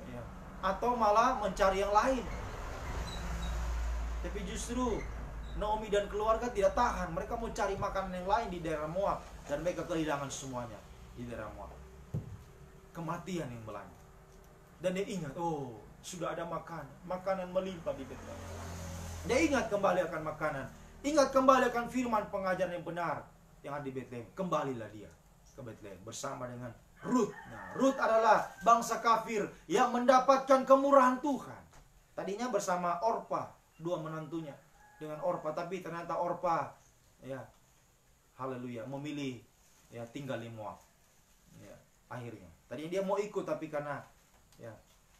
ya, atau malah mencari yang lain. Tapi justru Naomi dan keluarga tidak tahan. Mereka mau cari makanan yang lain di daerah Moab. Dan mereka kehilangan semuanya di daerah Moab. Kematian yang melanda. Dan dia ingat, sudah ada makanan. Makanan melimpah di Bethlehem. Dia ingat kembali akan makanan. Ingat kembali akan firman pengajaran yang benar yang ada di Bethlehem. Kembalilah dia ke Bethlehem bersama dengan Rut. Nah, Rut adalah bangsa kafir yang mendapatkan kemurahan Tuhan. Tadinya bersama Orpa, dua menantunya dengan Orpa, tapi ternyata Orpa ya haleluya memilih ya tinggal di Moab. Ya, akhirnya tadinya dia mau ikut, tapi karena ya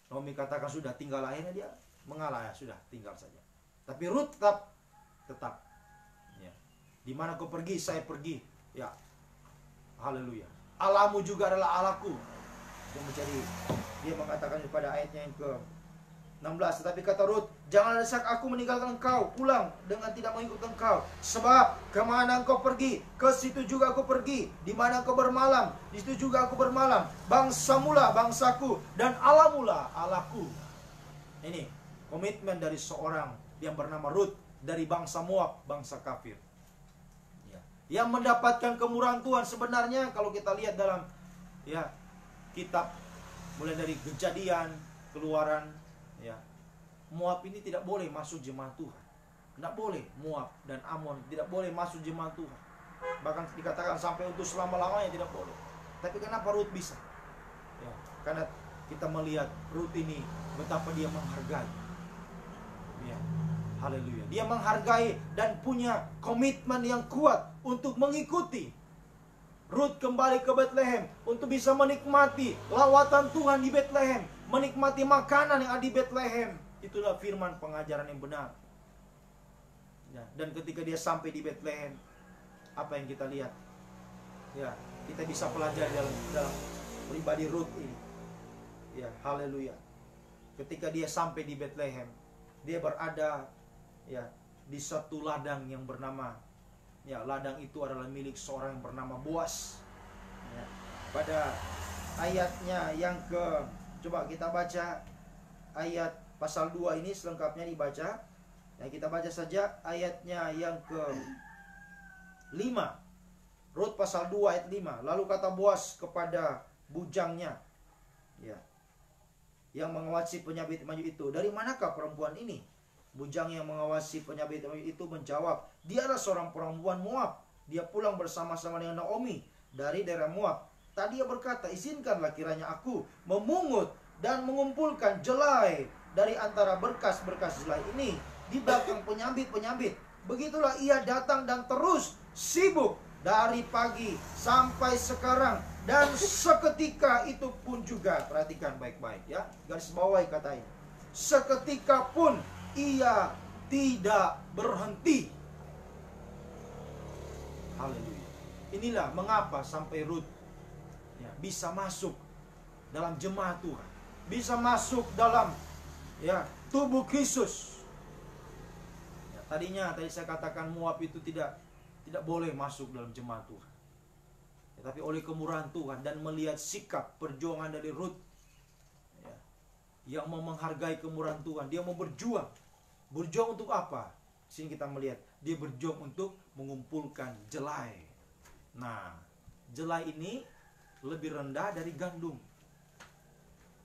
Naomi katakan sudah tinggal, akhirnya dia mengalah, ya sudah tinggal saja. Tapi Rut tetap ya, di mana kau pergi saya pergi, ya haleluya. Allahmu juga adalah Allahku. Dia mengatakan pada ayatnya yang ke 16, tetapi kata Rut, janganlah desak aku meninggalkan engkau, pulang dengan tidak mengikut engkau. Sebab kemana engkau pergi, ke situ juga aku pergi. Di mana engkau bermalam, di situ juga aku bermalam. Bangsamulah bangsaku, dan Allahmulah Allahku. Ini komitmen dari seorang yang bernama Rut, dari bangsa Moab, bangsa kafir. Ya, yang mendapatkan kemurahan Tuhan. Sebenarnya kalau kita lihat dalam ya kitab mulai dari Kejadian, Keluaran, ya, Moab ini tidak boleh masuk jemaat Tuhan. Tidak boleh, Moab dan Amon tidak boleh masuk jemaat Tuhan. Bahkan dikatakan sampai untuk selama-lamanya tidak boleh. Tapi kenapa Rut bisa? Ya, karena kita melihat Rut ini betapa dia menghargai. Ya, haleluya. Dia menghargai dan punya komitmen yang kuat untuk mengikuti. Rut kembali ke Bethlehem untuk bisa menikmati lawatan Tuhan di Bethlehem, menikmati makanan yang ada di Bethlehem. Itulah firman pengajaran yang benar. Ya, dan ketika dia sampai di Bethlehem, apa yang kita lihat? Ya, kita bisa pelajari dalam pribadi Rut ini. Ya, haleluya. Ketika dia sampai di Bethlehem, dia berada ya di satu ladang yang bernama, ya ladang itu adalah milik seorang yang bernama Boas. Ya, pada ayatnya yang ke, coba kita baca ayat pasal 2 ini selengkapnya dibaca. Ya, kita baca saja ayatnya yang ke 5. Rut pasal 2 ayat 5. Lalu kata Boas kepada bujangnya, ya, yang mengawasi penyabit maju itu, dari manakah perempuan ini? Bujang yang mengawasi penyabit maju itu menjawab, dia adalah seorang perempuan Moab. Dia pulang bersama-sama dengan Naomi dari daerah Moab. Tadi dia berkata, izinkanlah kiranya aku memungut dan mengumpulkan jelai dari antara berkas-berkas jelai ini di belakang penyabit-penyabit. Begitulah ia datang dan terus sibuk dari pagi sampai sekarang. Dan seketika itu pun juga, perhatikan baik-baik ya, garis bawahi kata ini, seketika pun ia tidak berhenti. Haleluya. Inilah mengapa sampai Rut ya, bisa masuk dalam jemaat Tuhan, bisa masuk dalam ya tubuh Kristus. Ya, tadi saya katakan Moab itu tidak boleh masuk dalam jemaat Tuhan. Tetapi oleh kemurahan Tuhan dan melihat sikap perjuangan dari Ruth, ya, yang mau menghargai kemurahan Tuhan, dia mau berjuang. Berjuang untuk apa? Sini kita melihat dia berjuang untuk mengumpulkan jelai. Nah, jelai ini lebih rendah dari gandum.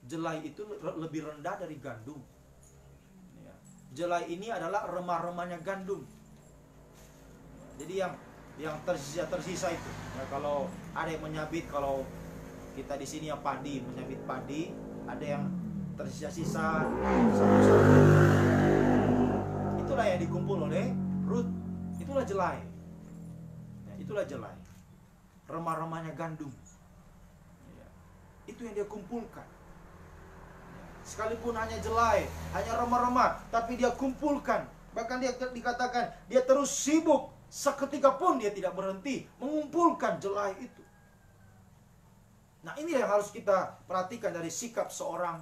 Jelai itu lebih rendah dari gandum. Ya. Jelai ini adalah remah-remahnya gandum. Jadi yang tersisa itu. Ya, kalau ada yang menyabit, kalau kita di sini yang padi, menyabit padi, ada yang tersisa-sisa satu-satu. Itulah yang dikumpul oleh Ruth. Itulah jelai. Ya, itulah jelai. Remah-remahnya gandum. Ya, itu yang dia kumpulkan. Ya, sekalipun hanya jelai, hanya remah-remah, tapi dia kumpulkan. Bahkan dia dikatakan dia terus sibuk. Seketika pun dia tidak berhenti mengumpulkan jelai itu. Nah, ini yang harus kita perhatikan dari sikap seorang,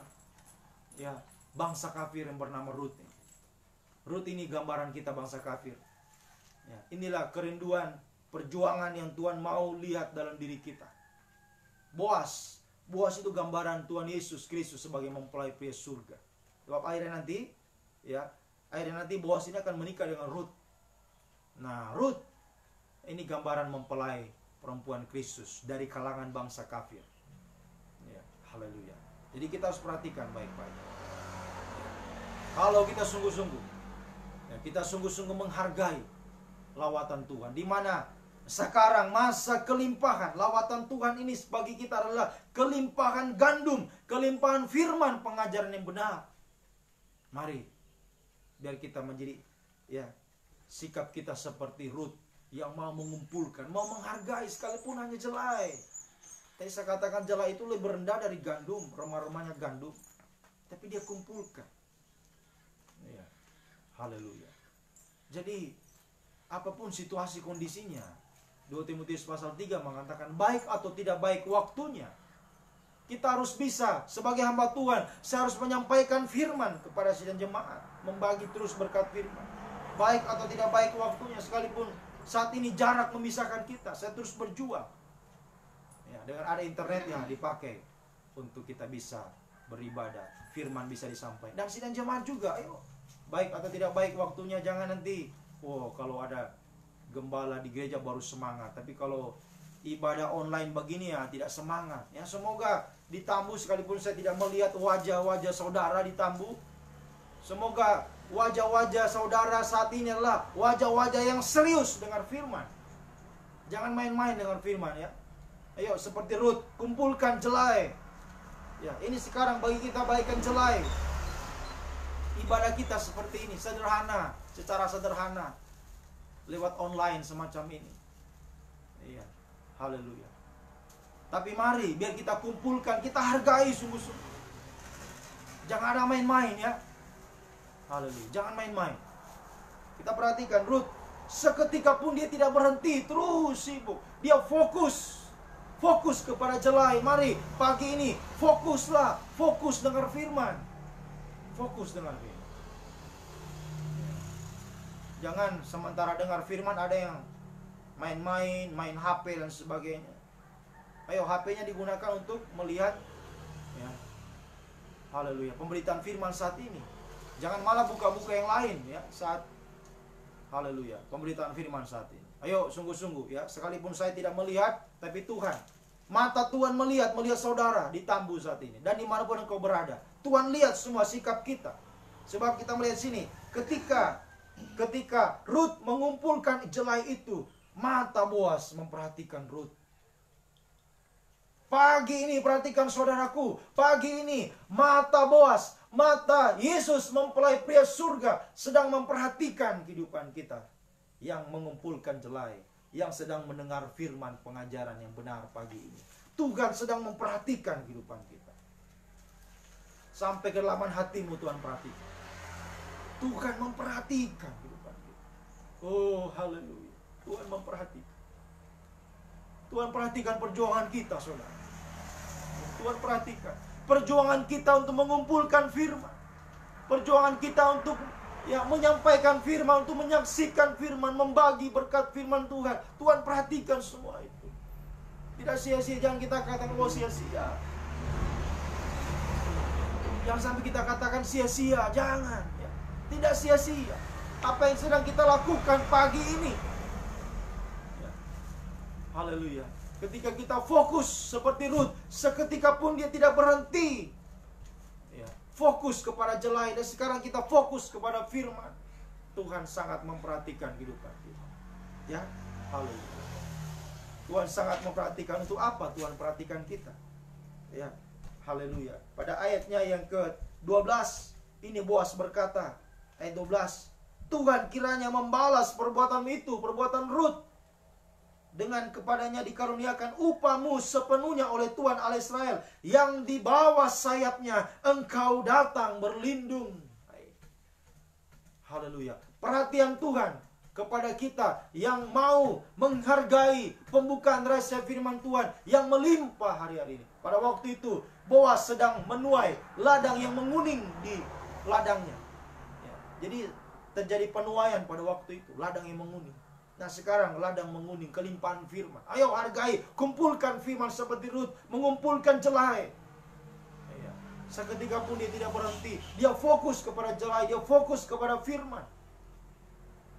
ya, bangsa kafir yang bernama Ruth. Ruth ini gambaran kita bangsa kafir. Ya, inilah kerinduan, perjuangan yang Tuhan mau lihat dalam diri kita. Boas itu gambaran Tuhan Yesus Kristus sebagai mempelai pria surga. Sebab akhirnya nanti Boas ini akan menikah dengan Ruth. Nah, Ruth ini gambaran mempelai perempuan Kristus dari kalangan bangsa kafir. Ya, haleluya. Jadi kita harus perhatikan baik-baik. Kalau kita sungguh-sungguh, ya, kita sungguh-sungguh menghargai lawatan Tuhan, di mana sekarang masa kelimpahan lawatan Tuhan ini bagi kita adalah kelimpahan gandum, kelimpahan firman pengajaran yang benar. Mari, biar kita menjadi, ya, sikap kita seperti Ruth yang mau mengumpulkan, mau menghargai sekalipun hanya jelai. Tadi saya katakan jelai itu lebih rendah dari gandum, remah-remahnya gandum, tapi dia kumpulkan. Ya, haleluya. Jadi apapun situasi kondisinya, 2 Timotius pasal 3 mengatakan baik atau tidak baik waktunya, kita harus bisa sebagai hamba Tuhan, saya harus menyampaikan firman kepada sidang jemaat, membagi terus berkat firman. Baik atau tidak baik waktunya, sekalipun saat ini jarak memisahkan kita, saya terus berjuang. Ya, dengan ada internet yang dipakai untuk kita bisa beribadah, firman bisa disampaikan. Dan sidang jemaat juga, ayo, baik atau tidak baik waktunya, jangan nanti, kalau ada gembala di gereja baru semangat, tapi kalau ibadah online begini ya tidak semangat. Ya, semoga ditambu sekalipun saya tidak melihat wajah-wajah saudara ditambu. Semoga wajah-wajah saudara saat ini adalah wajah-wajah yang serius dengan firman. Jangan main-main dengan firman, ya. Ayo seperti Ruth, kumpulkan jelai. Ya, ini sekarang bagi kita bagikan jelai. Ibadah kita seperti ini, sederhana, secara sederhana, lewat online semacam ini. Iya, haleluya. Tapi mari biar kita kumpulkan, kita hargai sungguh-sungguh. Jangan ada main-main, ya. Haleluya, jangan main-main. Kita perhatikan Ruth, seketika pun dia tidak berhenti, terus sibuk. Dia fokus kepada jelai. Mari pagi ini fokuslah, fokus dengar firman. Fokus dengar firman. Jangan sementara dengar firman ada yang main-main, main HP dan sebagainya. Ayo, HP-nya digunakan untuk melihat, ya, haleluya, pemberitaan firman saat ini. Jangan malah buka-buka yang lain, ya, saat, haleluya, pemberitaan firman saat ini. Ayo sungguh-sungguh, ya, sekalipun saya tidak melihat, tapi Tuhan, mata Tuhan melihat saudara di Tambu saat ini, dan dimanapun engkau berada, Tuhan lihat semua sikap kita. Sebab kita melihat sini, ketika Ruth mengumpulkan jelai itu, mata Boas memperhatikan Ruth. Pagi ini perhatikan saudaraku, pagi ini mata Boas, mata Yesus mempelai pria surga sedang memperhatikan kehidupan kita yang mengumpulkan jelai, yang sedang mendengar firman pengajaran yang benar pagi ini. Tuhan sedang memperhatikan kehidupan kita. Sampai kedalaman hatimu Tuhan perhatikan. Tuhan memperhatikan kehidupan kita. Oh, haleluya. Tuhan memperhatikan. Tuhan perhatikan perjuangan kita, saudara. Tuhan perhatikan perjuangan kita untuk mengumpulkan firman, perjuangan kita untuk, ya, menyampaikan firman, untuk menyaksikan firman, membagi berkat firman Tuhan. Tuhan perhatikan semua itu. Tidak sia-sia, jangan kita katakan oh sia-sia. Jangan sampai kita katakan sia-sia, jangan. Ya. Tidak sia-sia. Apa yang sedang kita lakukan pagi ini. Ya. Haleluya. Ketika kita fokus seperti Rut, seketika pun dia tidak berhenti. Ya. Fokus kepada jelai, dan sekarang kita fokus kepada firman. Tuhan sangat memperhatikan kehidupan kita. Ya, haleluya. Tuhan sangat memperhatikan. Untuk apa Tuhan perhatikan kita? Ya, haleluya. Pada ayatnya yang ke-12, ini Boas berkata, ayat 12, Tuhan kiranya membalas perbuatan itu, perbuatan Rut, dengan kepadanya dikaruniakan upahmu sepenuhnya oleh Tuhan Allah Israel, yang di bawah sayapnya engkau datang berlindung. Haleluya. Perhatian Tuhan kepada kita yang mau menghargai pembukaan rahasia firman Tuhan yang melimpah hari-hari ini. Pada waktu itu Boas sedang menuai ladang yang menguning di ladangnya. Ya, jadi terjadi penuaian pada waktu itu, ladang yang menguning. Nah sekarang ladang menguning, kelimpahan firman. Ayo hargai, kumpulkan firman seperti Rut mengumpulkan jelai. Ya, seketika pun dia tidak berhenti, dia fokus kepada jelai, dia fokus kepada firman.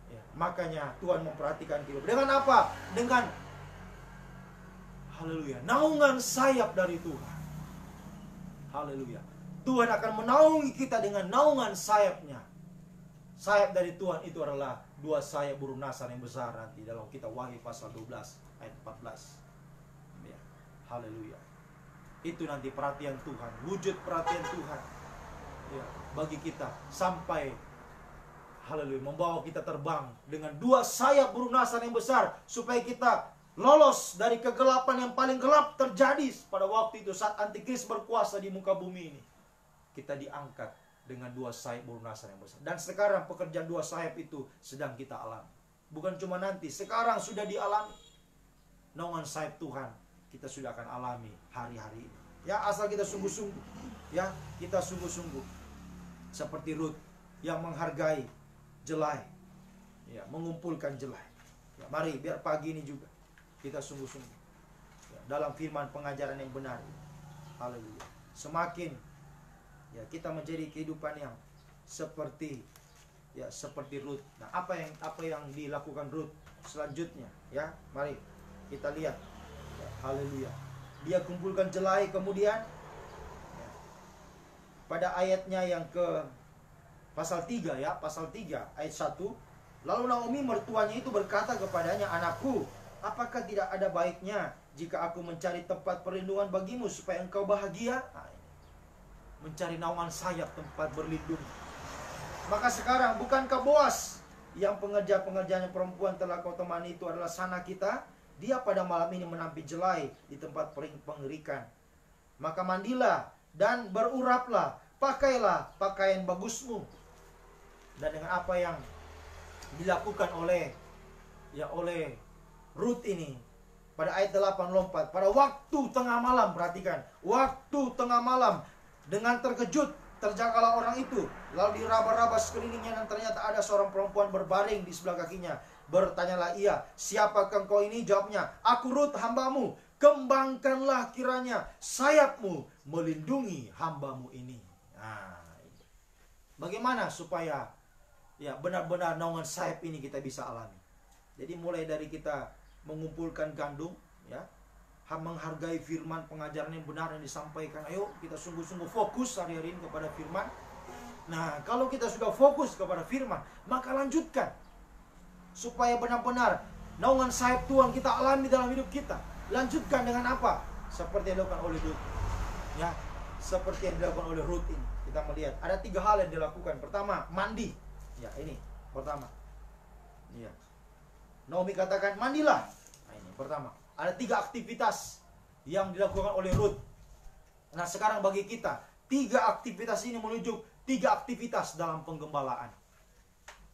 Ya, makanya Tuhan memperhatikan kita. Dengan apa? Dengan haleluya, naungan sayap dari Tuhan. Haleluya. Tuhan akan menaungi kita dengan naungan sayapnya. Sayap dari Tuhan itu adalah 2 sayap burung nasar yang besar nanti dalam kitab Wahyu pasal 12 ayat 14. Ya, haleluya. Itu nanti perhatian Tuhan, wujud perhatian Tuhan. Ya, bagi kita sampai haleluya, membawa kita terbang dengan 2 sayap burung nasar yang besar, supaya kita lolos dari kegelapan yang paling gelap terjadi pada waktu itu saat antikris berkuasa di muka bumi ini. Kita diangkat dengan 2 sayap burung nasar yang besar. Dan sekarang pekerjaan 2 sayap itu sedang kita alami. Bukan cuma nanti, sekarang sudah dialami. Naungan sayap Tuhan kita sudah akan alami hari-hari ini. Ya, asal kita sungguh-sungguh. Ya, kita sungguh-sungguh. Seperti Rut yang menghargai jelai, ya, mengumpulkan jelai. Ya, mari biar pagi ini juga kita sungguh-sungguh ya, dalam firman pengajaran yang benar. Haleluya. Semakin ya kita menjadi kehidupan yang seperti ya seperti Rut. Nah, apa yang dilakukan Rut selanjutnya? Ya, mari kita lihat. Ya, haleluya. Dia kumpulkan jelai, kemudian ya, pada ayatnya yang ke pasal 3 ya, pasal 3 ayat 1. Lalu Naomi mertuanya itu berkata kepadanya, anakku, apakah tidak ada baiknya jika aku mencari tempat perlindungan bagimu supaya engkau bahagia? Nah, mencari naungan sayap, tempat berlindung. Maka sekarang bukankah Boas yang pengerja-pengerjanya perempuan telah kau temani itu adalah sana kita? Dia pada malam ini menampi jelai di tempat pengerikan. Maka mandilah dan beruraplah, pakailah pakaian bagusmu. Dan dengan apa yang dilakukan oleh Rut ini pada ayat 8 lompat, pada waktu tengah malam, perhatikan, waktu tengah malam, dengan terkejut terjagalah orang itu, lalu diraba-raba sekelilingnya, dan ternyata ada seorang perempuan berbaring di sebelah kakinya. Bertanyalah ia, siapakah engkau ini? Jawabnya, aku Rut hambamu, kembangkanlah kiranya sayapmu melindungi hambamu ini. Nah, bagaimana supaya ya benar-benar naungan sayap ini kita bisa alami? Jadi mulai dari kita mengumpulkan gandum, ya, menghargai firman pengajaran yang benar yang disampaikan. Ayo kita sungguh-sungguh fokus hari-hari ini kepada firman. Nah, kalau kita sudah fokus kepada firman, maka lanjutkan supaya benar-benar naungan sayap Tuhan kita alami dalam hidup kita. Lanjutkan dengan apa? Seperti yang dilakukan oleh Rut, ya, seperti yang dilakukan oleh Rut ini. Kita melihat ada 3 hal yang dilakukan. Pertama, mandi. Ya, ini pertama. Ya, Naomi katakan mandilah. Nah, ini pertama. Ada 3 aktivitas yang dilakukan oleh Rut. Nah, sekarang bagi kita, 3 aktivitas ini menunjuk 3 aktivitas dalam penggembalaan.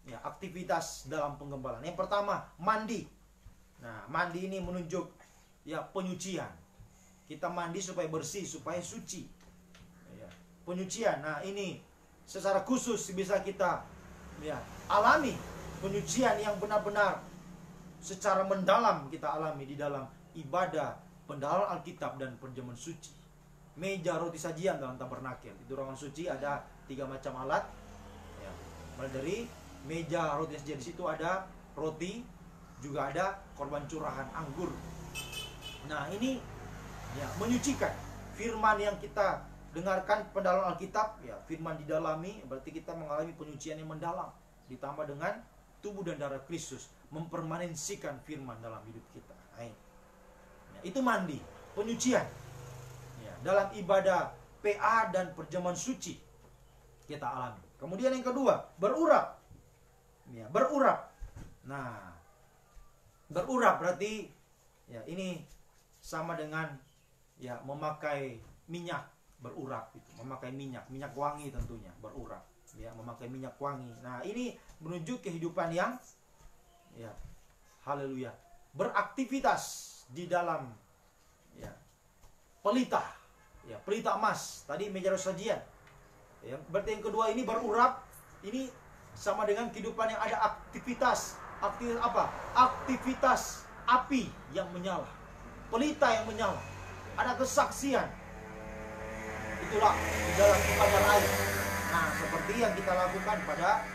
Ya, aktivitas dalam penggembalaan. Yang pertama, mandi. Nah, mandi ini menunjuk ya penyucian. Kita mandi supaya bersih, supaya suci. Ya, penyucian. Nah, ini secara khusus bisa kita ya alami penyucian yang benar-benar secara mendalam kita alami di dalam ibadah pendalaman Alkitab dan perjamuan suci. Meja roti sajian dalam tabernakel. Itu ruangan suci ada 3 macam alat. Ya, mulai dari meja roti sajian, di situ ada roti, juga ada korban curahan anggur. Nah, ini ya menyucikan. Firman yang kita dengarkan pendalaman Alkitab, ya firman didalami, berarti kita mengalami penyucian yang mendalam, ditambah dengan tubuh dan darah Kristus mempermanensikan firman dalam hidup kita. Ya, itu mandi, penyucian. Ya, dalam ibadah PA dan perjamuan suci kita alami. Kemudian yang kedua, berurap. Ya, berurap. Nah, berurap berarti ya ini sama dengan ya memakai minyak, berurap itu, memakai minyak wangi tentunya, berurap. Ya, memakai minyak wangi. Nah, ini menuju kehidupan yang ya haleluya, beraktivitas di dalam ya pelita, ya pelita emas. Tadi meja roti sajian. Ya, berarti yang kedua ini berurap, ini sama dengan kehidupan yang ada aktivitas. Aktivitas apa? Aktivitas api yang menyala, pelita yang menyala, ada kesaksian. Itulah di dalam ibadah raya. Nah, seperti yang kita lakukan pada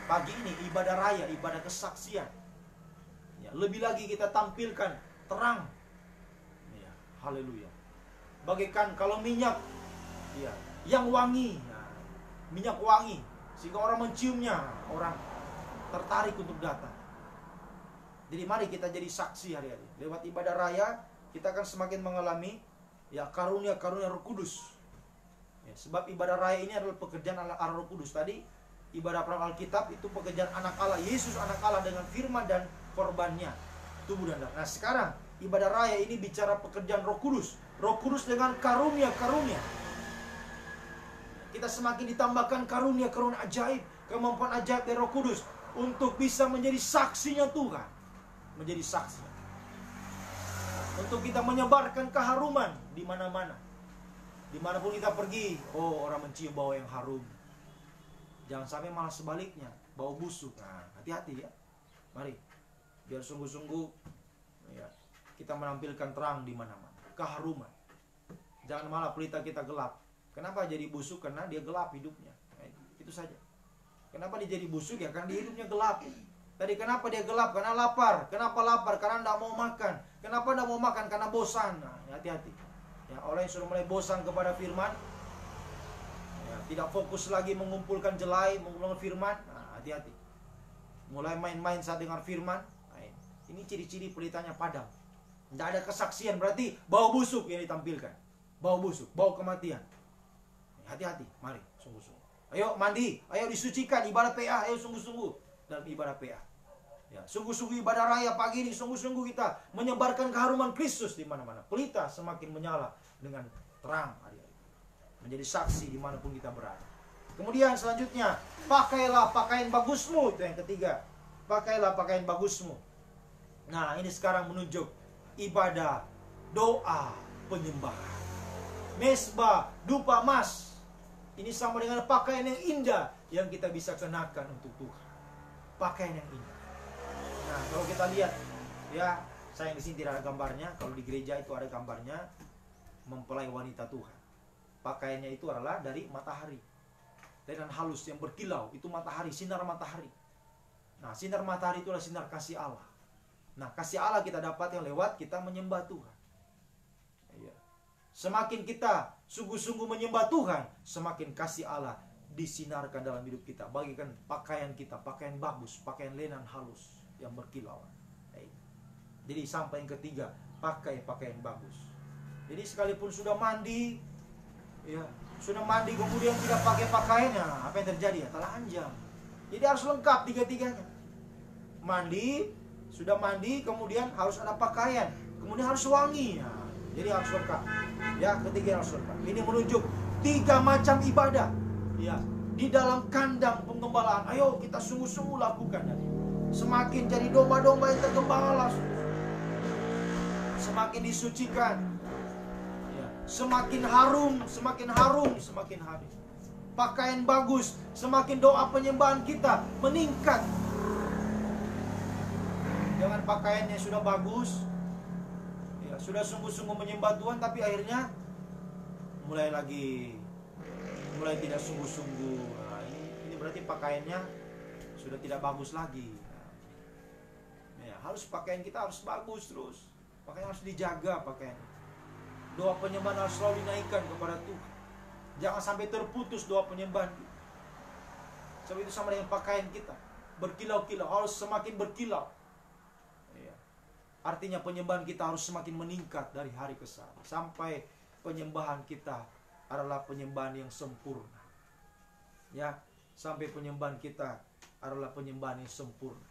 pagi ini, ibadah raya, ibadah kesaksian. Ya, lebih lagi kita tampilkan terang. Ya, haleluya. Bagaikan kalau minyak, ya, yang wangi, nah, minyak wangi, sehingga orang menciumnya, orang tertarik untuk datang. Jadi mari kita jadi saksi hari-hari. Lewat ibadah raya, kita akan semakin mengalami ya karunia-karunia Roh Kudus. Ya, sebab ibadah raya ini adalah pekerjaan Allah Roh Kudus. Tadi ibadah perang Alkitab itu pekerjaan anak Allah, Yesus anak Allah dengan firman dan korbannya, tubuh dan darah. Nah, sekarang ibadah raya ini bicara pekerjaan Roh Kudus. Roh Kudus dengan karunia-karunia. Kita semakin ditambahkan karunia-karunia ajaib, kemampuan ajaib dari Roh Kudus untuk bisa menjadi saksinya Tuhan. Menjadi saksi. Untuk kita menyebarkan keharuman di mana-mana. Dimanapun kita pergi, oh orang mencium bau yang harum. Jangan sampai malah sebaliknya, bau busuk. Nah, hati-hati ya. Mari, biar sungguh-sungguh ya, kita menampilkan terang di mana-mana. Keharuman. Jangan malah pelita kita gelap. Kenapa jadi busuk? Karena dia gelap hidupnya. Nah, itu saja. Kenapa dia jadi busuk? Ya karena dia hidupnya gelap. Tadi kenapa dia gelap? Karena lapar. Kenapa lapar? Karena tidak mau makan. Kenapa tidak mau makan? Karena bosan. Nah, hati-hati. Ya, orang yang sudah mulai bosan kepada firman, ya, tidak fokus lagi mengumpulkan jelai, mengumpulkan firman. Nah, hati-hati. Mulai main-main saat dengar firman. Nah, ini ciri-ciri pelitanya padam. Tidak ada kesaksian, berarti bau busuk yang ditampilkan. Bau busuk, bau kematian. Hati-hati, mari, sungguh-sungguh. Ayo mandi, ayo disucikan, ibadah PA, ayo sungguh-sungguh dalam ibadah PA. Ya, sungguh-sungguh ibadah raya pagi ini, sungguh-sungguh kita menyebarkan keharuman Kristus di mana-mana. Pelita semakin menyala dengan terang hari-hari. Menjadi saksi dimanapun kita berada. Kemudian selanjutnya, pakailah pakaian bagusmu. Itu yang ketiga. Pakailah pakaian bagusmu. Nah, ini sekarang menunjuk ibadah, doa, penyembahan. Mesbah, dupa emas. Ini sama dengan pakaian yang indah yang kita bisa kenakan untuk Tuhan. Pakaian yang indah. Nah, kalau kita lihat, ya, sayang di sini tidak ada gambarnya. Kalau di gereja itu ada gambarnya, mempelai wanita Tuhan. Pakaiannya itu adalah dari matahari, dengan halus yang berkilau. Itu matahari, sinar matahari. Nah, sinar matahari itu adalah sinar kasih Allah. Nah, kasih Allah kita dapatkan lewat kita menyembah Tuhan. Ya. Semakin kita sungguh-sungguh menyembah Tuhan, semakin kasih Allah disinarkan dalam hidup kita. Bagikan pakaian kita, pakaian bagus, pakaian lenan halus yang berkilauan. Jadi sampai yang ketiga, pakai pakaian bagus. Jadi sekalipun sudah mandi, ya, sudah mandi kemudian tidak pakai pakaiannya, apa yang terjadi? Ya, telanjang. Jadi harus lengkap tiga-tiganya. Mandi, sudah mandi, kemudian harus ada pakaian, kemudian harus wangi. Ya, jadi harus lengkap. Ya, ketiga harus lengkap. Ini menunjuk 3 macam ibadah. Ya, di dalam kandang penggembalaan. Ayo kita sungguh-sungguh lakukan. Semakin jadi domba-domba yang tergembala, semakin disucikan, ya, semakin harum, semakin harum, semakin harum. Pakaian bagus, semakin doa penyembahan kita meningkat. Dengan pakaiannya sudah bagus, ya, sudah sungguh-sungguh menyembah Tuhan, tapi akhirnya mulai tidak sungguh-sungguh. Nah, ini berarti pakaiannya sudah tidak bagus lagi. Nah, ya, pakaian kita harus bagus terus. Pakaian harus dijaga pakaian. Doa penyembahan harus selalu dinaikkan kepada Tuhan. Jangan sampai terputus doa penyembahan. Sebab itu sama dengan pakaian kita, berkilau-kilau, harus semakin berkilau. Ya. Artinya penyembahan kita harus semakin meningkat dari hari ke hari, sampai penyembahan kita adalah penyembahan yang sempurna. Ya, sampai penyembahan kita adalah penyembahan yang sempurna,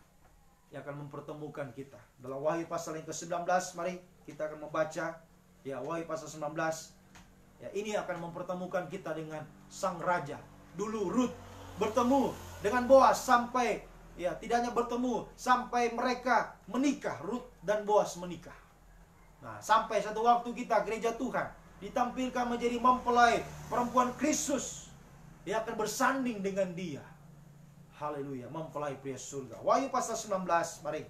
yang akan mempertemukan kita. Dalam Wahyu pasal yang ke-19, mari kita akan membaca. Ya, Wahyu pasal 19. Ya, ini akan mempertemukan kita dengan Sang Raja. Dulu Rut bertemu dengan Boas, sampai ya tidak hanya bertemu, sampai mereka menikah, Rut dan Boas menikah. Nah, sampai satu waktu kita gereja Tuhan ditampilkan menjadi mempelai perempuan Kristus yang akan bersanding dengan dia. Haleluya, mempelai pria surga. Wahyu pasal 19, mari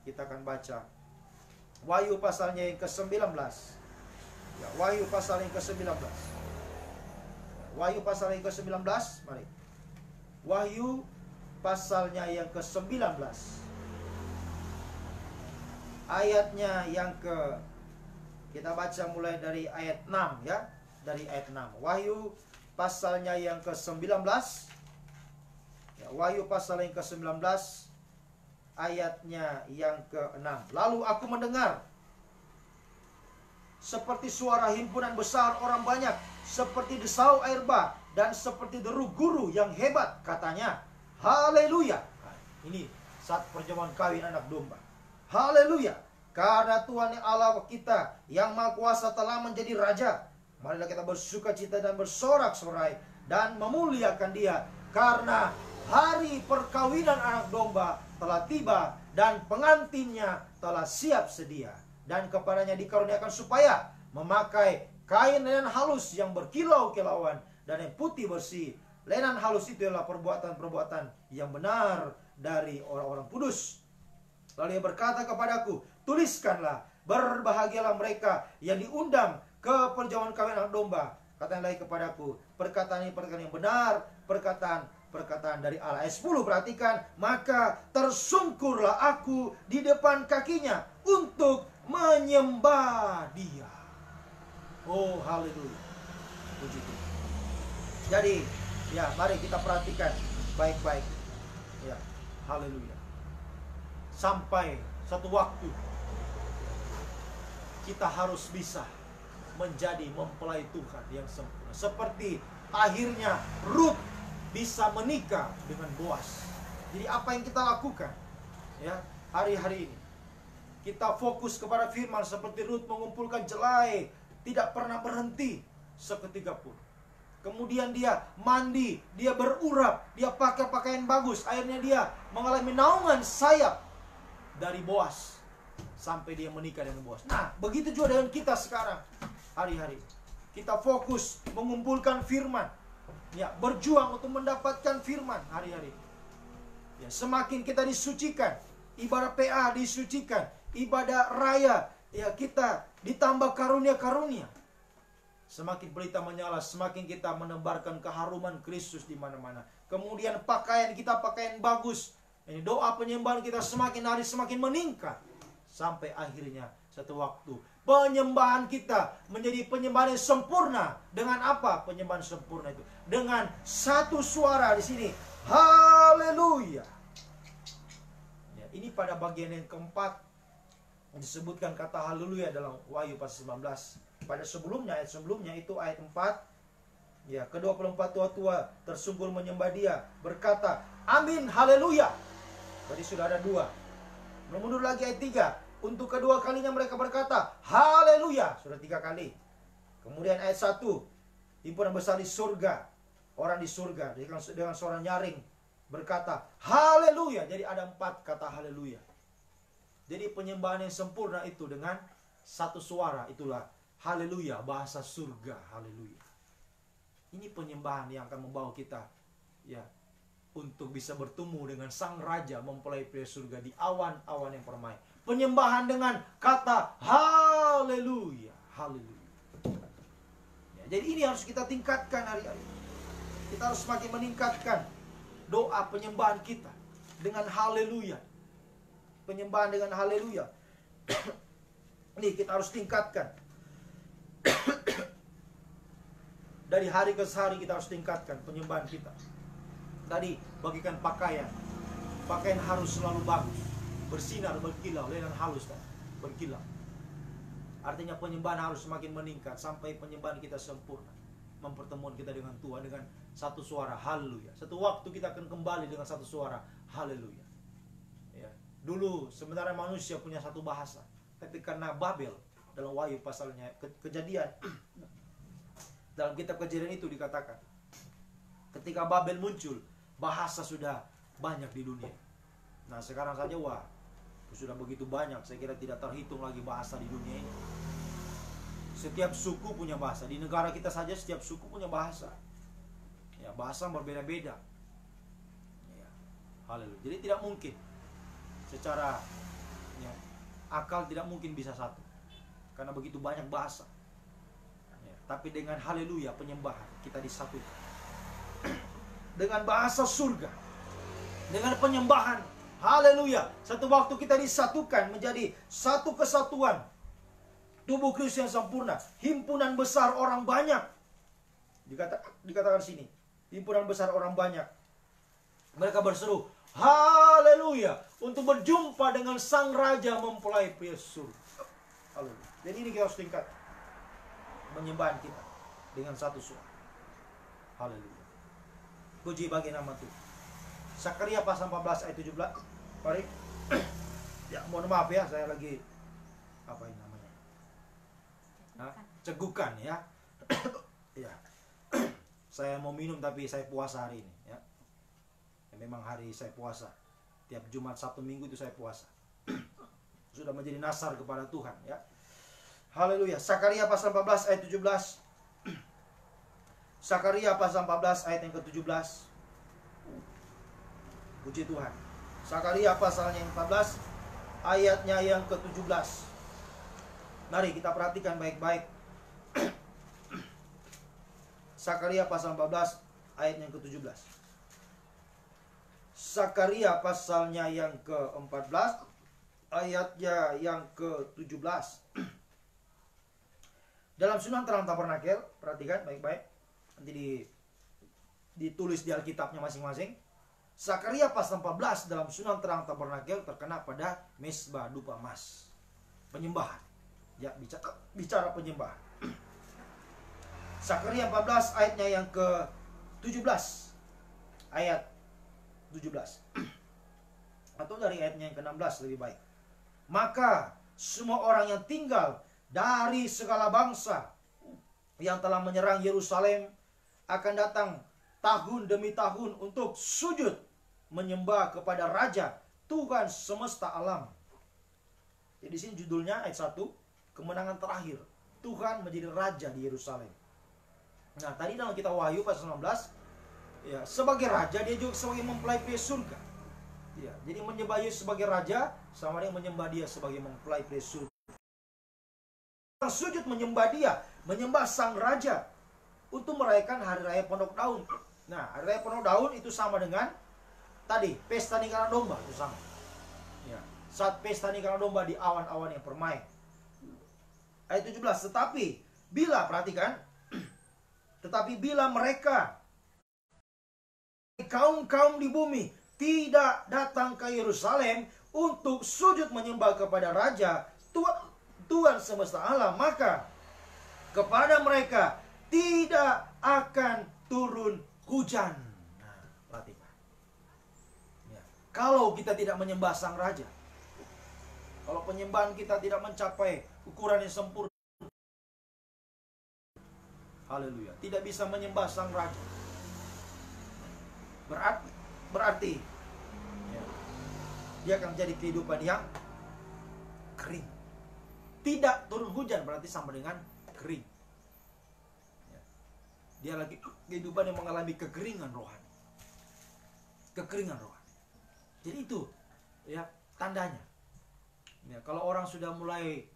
kita akan baca. Wahyu pasalnya yang ke-19. Ya, Wahyu pasal yang ke-19. Wahyu pasal yang ke-19, mari. Wahyu pasalnya yang ke-19. Ayatnya yang kita baca mulai dari ayat 6 ya. Dari ayat 6. Wahyu pasalnya yang ke-19. Ya, Wahyu pasal yang ke-19 ayatnya yang ke-6. Lalu aku mendengar seperti suara himpunan besar orang banyak, seperti desau air bah, dan seperti deru guru yang hebat, katanya, haleluya. Nah, ini saat perjamuan kawin anak domba. Haleluya, karena Tuhan yang Allah kita yang Maha Kuasa telah menjadi Raja. Marilah kita bersuka cita dan bersorak-sorai dan memuliakan Dia, karena hari perkawinan anak domba telah tiba dan pengantinnya telah siap sedia. Dan kepadanya dikaruniakan supaya memakai kain lenan halus yang berkilau-kilauan dan yang putih bersih. Lenan halus itu adalah perbuatan-perbuatan yang benar dari orang-orang kudus. Lalu ia berkata kepadaku, tuliskanlah, berbahagialah mereka yang diundang ke perjamuan kawin anak domba. Kata yang lain kepadaku, perkataan ini perkataan yang benar, perkataan dari Allah. Ayat 10, perhatikan, maka tersungkurlah aku di depan kakinya untuk menyembah Dia. Oh, haleluya. Puji Tuhan. Jadi, ya, mari kita perhatikan baik-baik. Ya, haleluya. Sampai satu waktu kita harus bisa menjadi mempelai Tuhan yang sempurna. Seperti akhirnya Rut bisa menikah dengan Boas. Jadi apa yang kita lakukan ya hari-hari ini? Kita fokus kepada firman seperti Rut mengumpulkan jelai, tidak pernah berhenti seketika pun. Kemudian dia mandi, dia berurap, dia pakai pakaian bagus. Akhirnya dia mengalami naungan sayap dari Boas sampai dia menikah dengan Boas. Nah, begitu juga dengan kita sekarang hari-hari. Kita fokus mengumpulkan firman. Ya, berjuang untuk mendapatkan firman hari-hari. Ya, semakin kita disucikan, ibadah PA disucikan, ibadah raya, ya kita ditambah karunia-karunia. Semakin pelita menyala, semakin kita menebarkan keharuman Kristus di mana-mana. Kemudian pakaian kita pakaian bagus. Ini doa penyembahan kita semakin hari semakin meningkat. Sampai akhirnya satu waktu penyembahan kita menjadi penyembahan yang sempurna. Dengan apa penyembahan sempurna itu? Dengan satu suara di sini. Haleluya. Ya, ini pada bagian yang keempat disebutkan kata haleluya dalam Wahyu pasal 19. Pada sebelumnya, ayat sebelumnya itu ayat 4. Ya, ke-24 tua-tua tersungkur menyembah Dia, berkata, amin, haleluya. Tadi sudah ada 2. Mundur lagi ayat 3. Untuk kedua kalinya mereka berkata, haleluya. Sudah 3 kali. Kemudian ayat 1. Himpunan besar di surga, orang di surga dengan suara nyaring berkata, haleluya. Jadi ada 4 kata haleluya. Jadi penyembahan yang sempurna itu dengan satu suara, itulah haleluya, bahasa surga, haleluya. Ini penyembahan yang akan membawa kita ya untuk bisa bertemu dengan Sang Raja mempelai pria surga di awan-awan yang permai. Penyembahan dengan kata haleluya, haleluya. Ya, jadi ini harus kita tingkatkan hari-hari. Kita harus semakin meningkatkan doa penyembahan kita dengan haleluya. Penyembahan dengan haleluya. Ini kita harus tingkatkan. Dari hari ke hari kita harus tingkatkan penyembahan kita. Tadi bagikan pakaian. Pakaian harus selalu bagus, bersinar, berkilau, lenan halus kan? Berkilau. Artinya penyembahan harus semakin meningkat sampai penyembahan kita sempurna. Mempertemuan kita dengan Tuhan dengan satu suara haleluya. Satu waktu kita akan kembali dengan satu suara haleluya. Ya. Dulu sebenarnya manusia punya satu bahasa, tapi karena Babel, dalam Wahyu pasalnya Kejadian, dalam kitab Kejadian itu dikatakan, ketika Babel muncul, bahasa sudah banyak di dunia. Nah sekarang saja wah, sudah begitu banyak, saya kira tidak terhitung lagi bahasa di dunia ini. Setiap suku punya bahasa. Di negara kita saja setiap suku punya bahasa. Ya, bahasa berbeda-beda. Ya, haleluya. Jadi tidak mungkin secara ya, akal tidak mungkin bisa satu. Karena begitu banyak bahasa. Ya, tapi dengan haleluya penyembahan kita disatukan. Dengan bahasa surga. Dengan penyembahan haleluya. Satu waktu kita disatukan menjadi satu kesatuan. Tubuh Kristus yang sempurna. Himpunan besar orang banyak. Dikatakan sini. Himpunan besar orang banyak. Mereka berseru haleluya. Untuk berjumpa dengan Sang Raja mempelai pria surga. Haleluya. Jadi ini kita harus tingkat penyembahan kita dengan satu suara. Haleluya. Puji bagi nama Tuhan. Sakaria pasal 14 ayat 17. Mari. Ya, mohon maaf ya, saya lagi apa ini namanya? Cegukan ya. Ya. Saya mau minum tapi saya puasa hari ini ya. Ya memang hari saya puasa. Tiap Jumat, Sabtu, Minggu itu saya puasa. Sudah menjadi nasar kepada Tuhan ya. Haleluya. Sakaria pasal 14 ayat 17. Sakaria pasal 14 ayat yang ke-17. Puji Tuhan. Sakaria pasalnya yang 14 ayatnya yang ke-17. Mari kita perhatikan baik-baik. Sakaria pasal 14 ayat yang ke-17. Sakaria pasalnya yang ke-14 ayatnya yang ke-17. Dalam Sunan Terang Tabernakel, perhatikan baik-baik. Nanti ditulis di Alkitabnya masing-masing. Sakaria pasal 14 dalam Sunan Terang Tabernakel terkena pada mesbah dupa emas. Penyembahan. Ya, bicara penyembahan. Sakaria 14 ayatnya yang ke-17. Ayat 17. Atau dari ayatnya yang ke-16 lebih baik. Maka semua orang yang tinggal dari segala bangsa yang telah menyerang Yerusalem akan datang tahun demi tahun untuk sujud menyembah kepada Raja Tuhan semesta alam. Jadi di sini judulnya ayat 1, kemenangan terakhir. Tuhan menjadi raja di Yerusalem. Nah, tadi dalam kitab Wahyu pasal 19, ya, sebagai raja dia juga sebagai mempelai pria surga. Ya, jadi menyembah Yesus sebagai raja sama dengan menyembah dia sebagai mempelai pria surga. Sujud menyembah dia, menyembah sang raja untuk merayakan hari raya Pondok Daun. Nah, hari raya Pondok Daun itu sama dengan tadi pesta nikahan domba, itu sama. Ya, saat pesta nikahan domba di awan-awan yang permai. Ayat 17, tetapi bila, perhatikan, tetapi bila mereka kaum-kaum di bumi tidak datang ke Yerusalem untuk sujud menyembah kepada Raja Tuhan semesta alam, maka kepada mereka tidak akan turun hujan. Nah, perhatikan. Ya. Kalau kita tidak menyembah sang raja, kalau penyembahan kita tidak mencapai ukuran yang sempurna, haleluya, tidak bisa menyembah sang raja, berarti ya, dia akan menjadi kehidupan yang kering. Tidak turun hujan berarti sama dengan kering. Ya. Dia lagi kehidupan yang mengalami kekeringan rohani. Kekeringan rohani. Jadi itu ya tandanya. Ya, kalau orang sudah mulai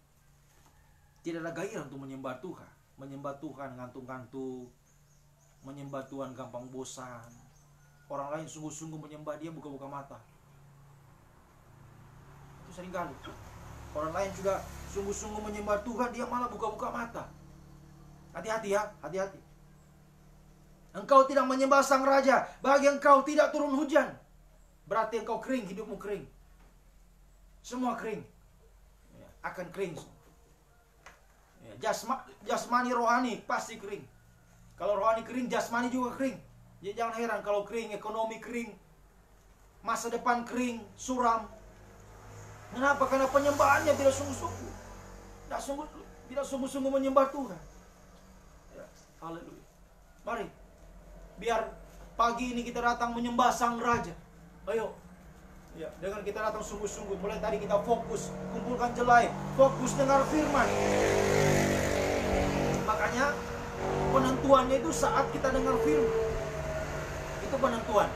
tidak ada gairah untuk menyembah Tuhan ngantuk-ngantuk, menyembah Tuhan gampang bosan. Orang lain sungguh-sungguh menyembah dia buka-buka mata. Itu sering kali. Orang lain juga sungguh-sungguh menyembah Tuhan, dia malah buka-buka mata. Hati-hati ya, hati-hati. Engkau tidak menyembah Sang Raja, bagi engkau tidak turun hujan. Berarti engkau kering, hidupmu kering. Semua kering. Ya, akan kering. Ya, jasmani rohani pasti kering. Kalau rohani kering, jasmani juga kering. Jadi jangan heran kalau kering, ekonomi kering, masa depan kering, suram. Kenapa? Karena penyembahannya tidak sungguh-sungguh. Tidak sungguh-sungguh menyembah Tuhan. Ya, haleluya. Mari, biar pagi ini kita datang menyembah Sang Raja. Ayo. Ya, dengan kita datang sungguh-sungguh. Mulai tadi kita fokus, kumpulkan jelai, fokus dengar firman. Makanya penentuannya itu saat kita dengar firman. Itu penentuan.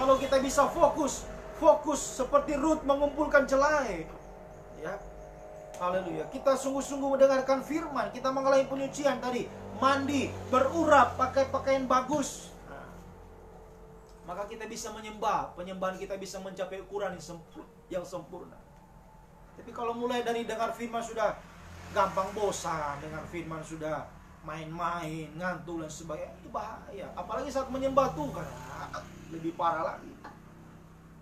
Kalau kita bisa fokus seperti Rut mengumpulkan jelai. Ya. Haleluya. Kita sungguh-sungguh mendengarkan firman, kita mengalami penyucian tadi, mandi, berurap, pakai pakaian bagus. Maka kita bisa menyembah, penyembahan kita bisa mencapai ukuran yang sempurna. Tapi kalau mulai dari dengar firman sudah gampang bosan, dengar firman sudah main-main, ngantuk dan sebagainya, itu bahaya. Apalagi saat menyembah Tuhan, lebih parah lagi.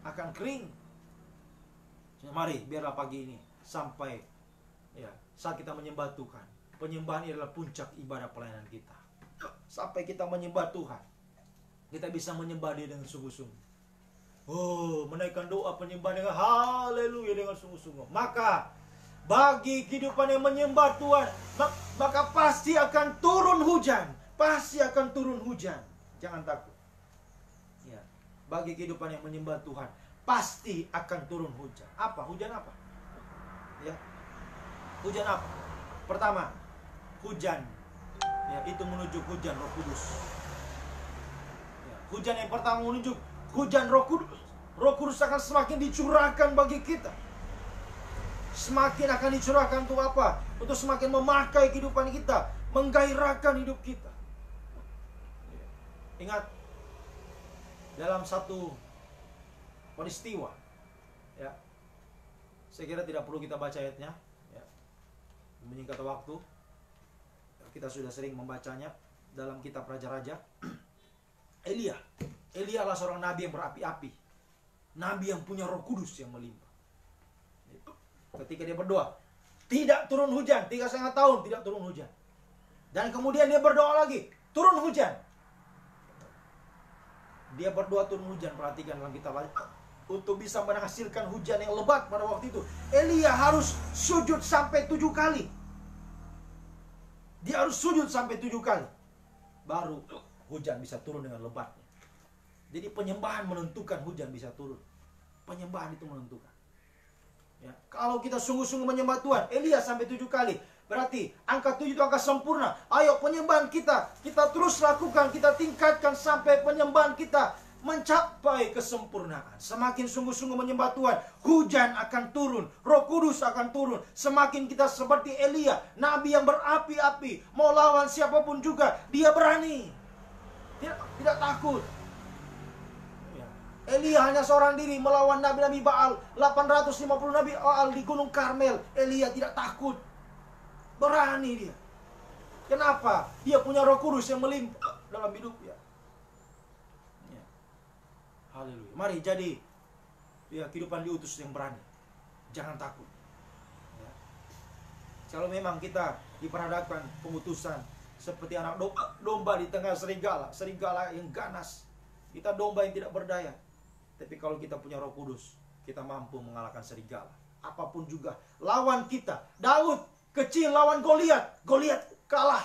Akan kering. Mari, biarlah pagi ini sampai ya saat kita menyembah Tuhan. Penyembahan ini adalah puncak ibadah pelayanan kita. Sampai kita menyembah Tuhan, kita bisa menyembah Dia dengan sungguh-sungguh. Oh, menaikkan doa penyembahan dengan haleluya dengan sungguh-sungguh. Maka bagi kehidupan yang menyembah Tuhan, maka pasti akan turun hujan. Pasti akan turun hujan. Jangan takut. Ya, bagi kehidupan yang menyembah Tuhan, pasti akan turun hujan. Apa? Hujan apa? Ya. Hujan apa? Pertama, hujan. Ya, itu menuju hujan Roh Kudus. Hujan yang pertama menunjuk hujan Roh Kudus. Roh Kudus akan semakin dicurahkan bagi kita. Semakin akan dicurahkan untuk apa? Untuk semakin memakai kehidupan kita, menggairahkan hidup kita. Ingat, dalam satu peristiwa, ya, saya kira tidak perlu kita baca ayatnya, ya, menyingkat waktu. Kita sudah sering membacanya dalam kitab Raja-Raja. Elia adalah seorang nabi yang berapi-api, nabi yang punya Roh Kudus yang melimpah. Ketika dia berdoa, tidak turun hujan, 3,5 tahun tidak turun hujan. Dan kemudian dia berdoa lagi, turun hujan. Dia berdoa turun hujan, perhatikan dalam kitab. Untuk bisa menghasilkan hujan yang lebat pada waktu itu, Elia harus sujud sampai 7 kali. Dia harus sujud sampai 7 kali, baru hujan bisa turun dengan lebatnya. Jadi penyembahan menentukan hujan bisa turun. Penyembahan itu menentukan. Ya, kalau kita sungguh-sungguh menyembah Tuhan, Elia sampai 7 kali. Berarti angka 7 itu angka sempurna. Ayo penyembahan kita terus lakukan, kita tingkatkan sampai penyembahan kita mencapai kesempurnaan. Semakin sungguh-sungguh menyembah Tuhan, hujan akan turun, Roh Kudus akan turun. Semakin kita seperti Elia, nabi yang berapi-api, mau lawan siapapun juga, dia berani. Tidak takut. Elia hanya seorang diri melawan nabi-nabi Baal, 850 nabi Baal di Gunung Karmel. Elia tidak takut. Berani dia. Kenapa? Dia punya Roh Kudus yang melimpah dalam hidupnya. Ya. Haleluya. Mari jadi ya kehidupan diutus yang berani. Jangan takut. Ya. Kalau memang kita diperhadapkan pemutusan seperti anak domba di tengah serigala yang ganas. Kita domba yang tidak berdaya. Tapi kalau kita punya Roh Kudus, kita mampu mengalahkan serigala. Apapun juga lawan kita. Daud kecil lawan Goliat, Goliat kalah.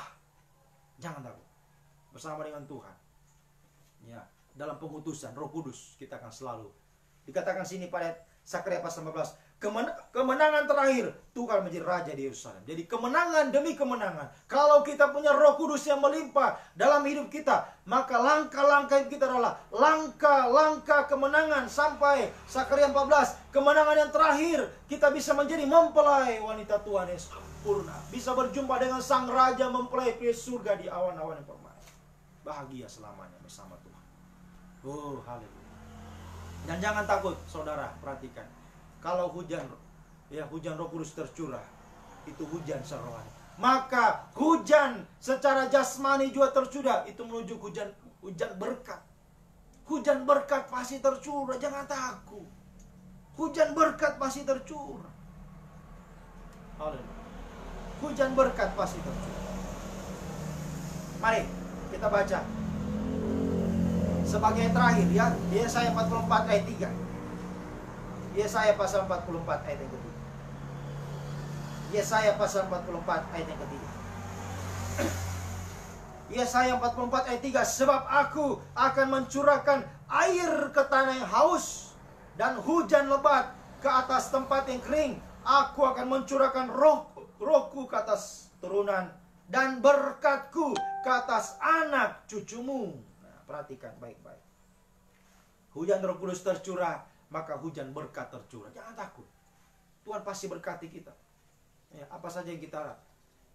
Jangan takut. Bersama dengan Tuhan. Ya, dalam pengutusan Roh Kudus kita akan selalu. Dikatakan sini pada Sakarya pasal 15, Kemenangan terakhir, Tuhan menjadi raja di Yerusalem. Jadi kemenangan demi kemenangan. Kalau kita punya Roh Kudus yang melimpah dalam hidup kita, maka langkah-langkah hidup kita adalah langkah-langkah kemenangan sampai Sakaria 14. Kemenangan yang terakhir, kita bisa menjadi mempelai wanita Tuhan yang sempurna. Bisa berjumpa dengan Sang Raja, mempelai pria surga di awan-awan yang permai. Bahagia selamanya bersama Tuhan. Oh, haleluya. Dan jangan takut, saudara, perhatikan. Kalau hujan Roh Kudus tercurah, itu hujan secara rohani. Maka hujan secara jasmani juga tercurah, itu menuju hujan berkat. Hujan berkat pasti tercurah, jangan takut. Hujan berkat pasti tercurah. Haleluya. Hujan berkat pasti tercurah. Mari kita baca sebagai yang terakhir ya, Yesaya 44 ayat 3. Yesaya pasal 44 ayat yang ketiga. Yesaya pasal 44 ayat yang ketiga. Yesaya 44 ayat 3. Sebab aku akan mencurahkan air ke tanah yang haus dan hujan lebat ke atas tempat yang kering. Aku akan mencurahkan rohku ke atas turunan dan berkatku ke atas anak cucumu. Nah, perhatikan baik-baik. Hujan Roh Kudus tercurah, maka hujan berkat tercurah. Jangan takut. Tuhan pasti berkati kita. Ya, apa saja yang kita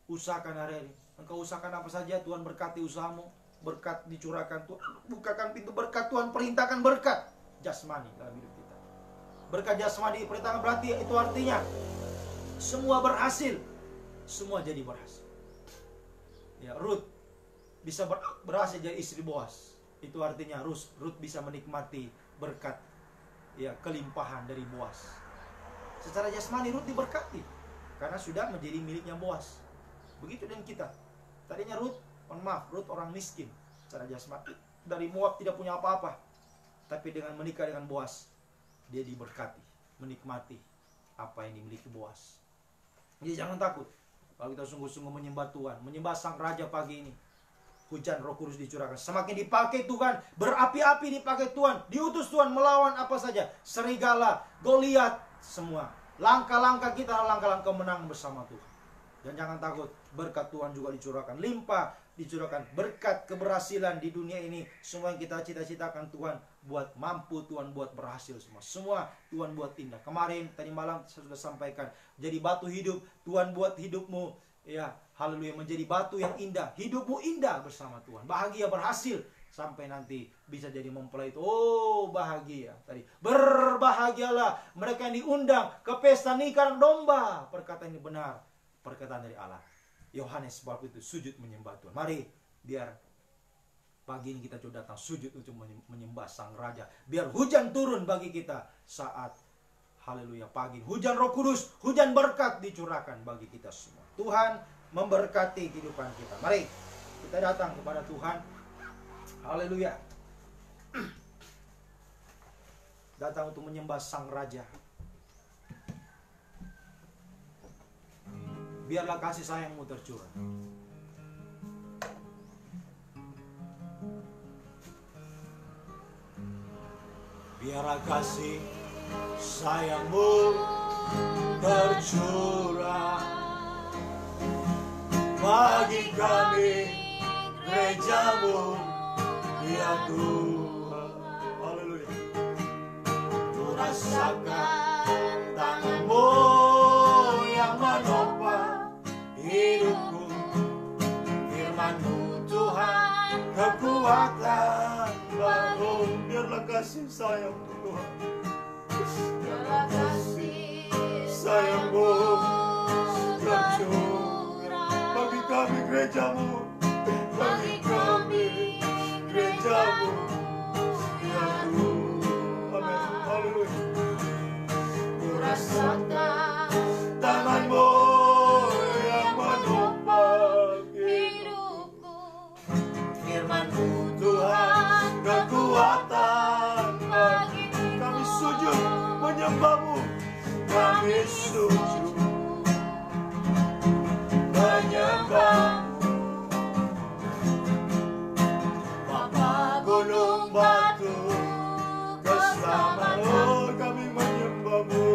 usahakan hari ini. Engkau usahakan apa saja, Tuhan berkati usahamu. Berkat dicurahkan Tuhan. Bukakan pintu berkat Tuhan, perintahkan berkat jasmani dalam hidup kita. Berkat jasmani perintahkan berarti itu artinya semua berhasil. Semua jadi berhasil. Ya, Ruth bisa berhasil jadi istri Boas. Itu artinya Ruth bisa menikmati berkat, ya, kelimpahan dari Boas. Secara jasmani Ruth diberkati karena sudah menjadi miliknya Boas. Begitu dengan kita. Tadinya Ruth orang miskin secara jasmani, dari Moab tidak punya apa-apa. Tapi dengan menikah dengan Boas, dia diberkati, menikmati apa yang dimiliki Boas. Jadi jangan takut. Kalau kita sungguh-sungguh menyembah Tuhan, menyembah Sang Raja pagi ini, hujan Roh Kudus dicurahkan. Semakin dipakai Tuhan, berapi-api dipakai Tuhan, diutus Tuhan melawan apa saja, serigala, Goliat, semua. Langkah-langkah kita adalah langkah-langkah menang bersama Tuhan. Dan jangan takut, berkat Tuhan juga dicurahkan, limpah dicurahkan, berkat keberhasilan di dunia ini. Semua yang kita cita-citakan Tuhan buat mampu, Tuhan buat berhasil semua. Semua Tuhan buat indah. Kemarin, tadi malam saya sudah sampaikan, jadi batu hidup, Tuhan buat hidupmu, ya, haleluya, menjadi batu yang indah. Hidupmu indah bersama Tuhan. Bahagia, berhasil. Sampai nanti bisa jadi mempelai itu. Oh, bahagia. Tadi, berbahagialah mereka yang diundang ke pesta nikah domba. Perkataan ini benar. Perkataan dari Allah. Yohanes sebab itu sujud menyembah Tuhan. Mari, biar pagi ini kita coba datang sujud untuk menyembah Sang Raja. Biar hujan turun bagi kita saat, haleluya, pagi. Hujan Roh Kudus, hujan berkat dicurahkan bagi kita semua. Tuhan memberkati kehidupan kita. Mari kita datang kepada Tuhan. Haleluya. Datang untuk menyembah Sang Raja. Biarlah kasih sayangmu tercurah. Biarlah kasih sayangmu tercurah bagi kami, gerejamu, ya Tuhan. Haleluya. Ku rasakan tanganmu yang menopang hidupku, firman-Mu Tuhan, kekuatan baru. Biarlah kasih sayang Tuhan, Biarlah kasih sayang-Mu tercurah bagi kami, gerejamu, bagi kami, gerejamu, ya Tuhan. Amin. Haleluya. Ku rasakan tangan-Mu yang menopang hidupku, firman-Mu Tuhan, kekuatan bagi kami. Sujud menyembah-Mu, kami sujud menyembah-Mu, Bapa gunung batu keselamatan. Oh, kami menyembah-Mu,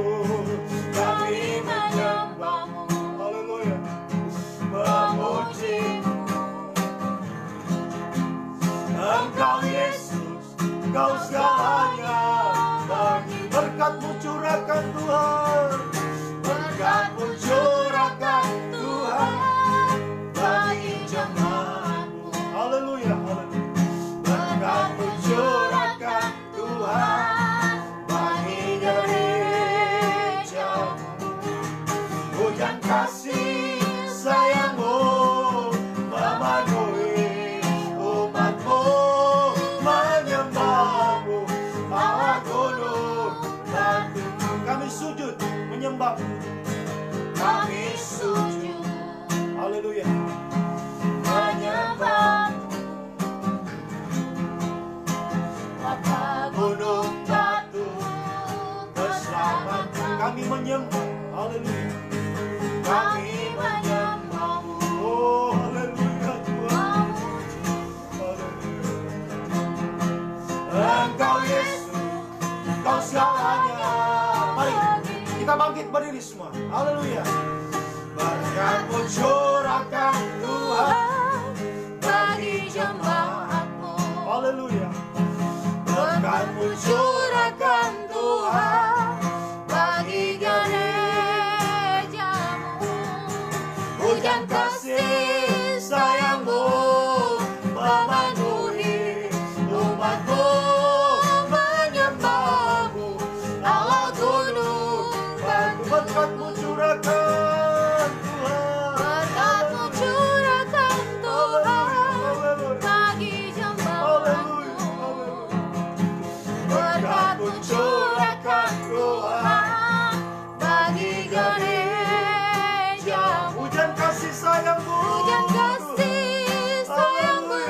curahkan Tuhan, berkat-Mu curahkan Tuhan bagi jemaat-Mu. Haleluya, haleluya. Berkat-Mu curahkan Tuhan bagi gereja-Mu. Hujan kasih sayang-Mu memenuhi umat-Mu, menyembah-Mu, Allah gunung batu. Kami sujud menyembah, kami sujud, haleluya, menyembah-Mu, Bapa gunung batu keselamatan. Kami menyembah, haleluya, kami menyembah-Mu. Oh haleluya Tuhan, haleluya. Engkau Yesus, Engkau segalanya. Mari kita bangkit berdiri semua, haleluya. Berkat-Mu curahkan Tuhan bagi jemaat-Mu, haleluya. Berkat-Mu curahkan Tuhan bagi gereja-Mu. Hujan kasih sayang-Mu memenuhi umat-Mu, menyembah-Mu, Allah gunung batu. Berkat-Mu curahkan Tuhan, berkat-Mu curahkan Tuhan bagi jemaat-Mu. Berkat-Mu curahkan Tuhan bagi gereja-Mu. Hujan kasih sayang-Mu, hujan kasih sayang-Mu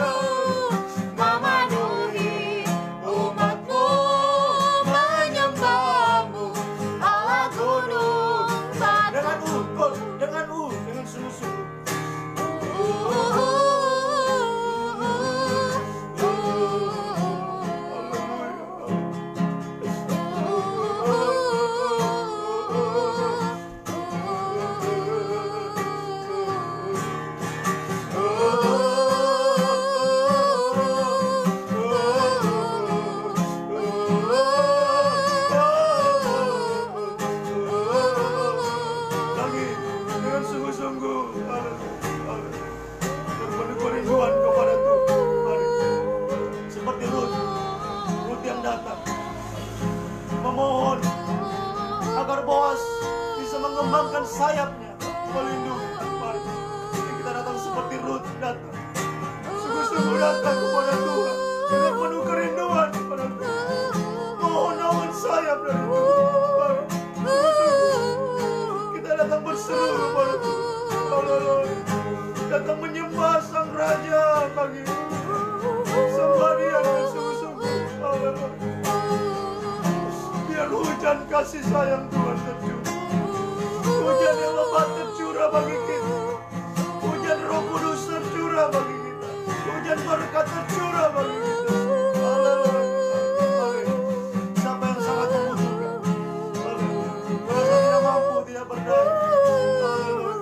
memenuhi umat-Mu, menyembah-Mu, Allah gunung batu. Dengan sungguh-sungguh. Dengan sungguh-sungguh, berpenuh kerinduan kepada Tuhan. Mari, seperti Rut yang datang memohon agar Boas bisa mengembangkan sayapnya melindungi. Mari kita datang seperti Rut datang, sungguh-sungguh datang kepada Tuhan dengan penuh kerinduan kepada Tuhan, mohon naungan sayap dari Tuhan. Mari, kita datang berseru kepada Tuhan, haleluya, datang menyembah Sang Raja pagi ini, sembah Dia dengan sungguh-sungguh, haleluya. Biar hujan kasih sayang Tuhan tercurah, hujan yang lebat tercurah bagi kita, hujan Roh Kudus tercurah bagi kita, hujan berkat tercurah bagi kita. Haleluya. Mari, siapa yang sangat membutuhkan, haleluya, merasa tidak mampu, tidak berdaya, haleluya.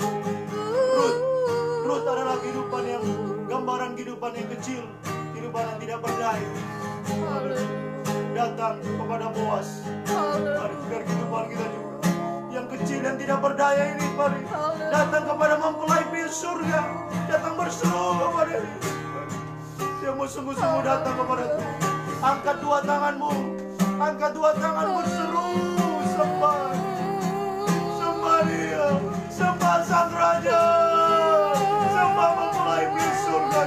Rut adalah kehidupan yang, gambaran kehidupan yang kecil, kehidupan yang tidak berdaya, haleluya. Datang kepada Boas, mari biar kehidupan kita juga yang kecil dan tidak berdaya ini, mari datang kepada mempelai pria surga, datang berseru kepada Dia. Dia mau sungguh-sungguh datang kepada Tuhan. Angkat dua tanganmu, angkat dua tangan, berseru, sembah, sembah Dia, sembah Sang Raja, sembah mempelai pria surga.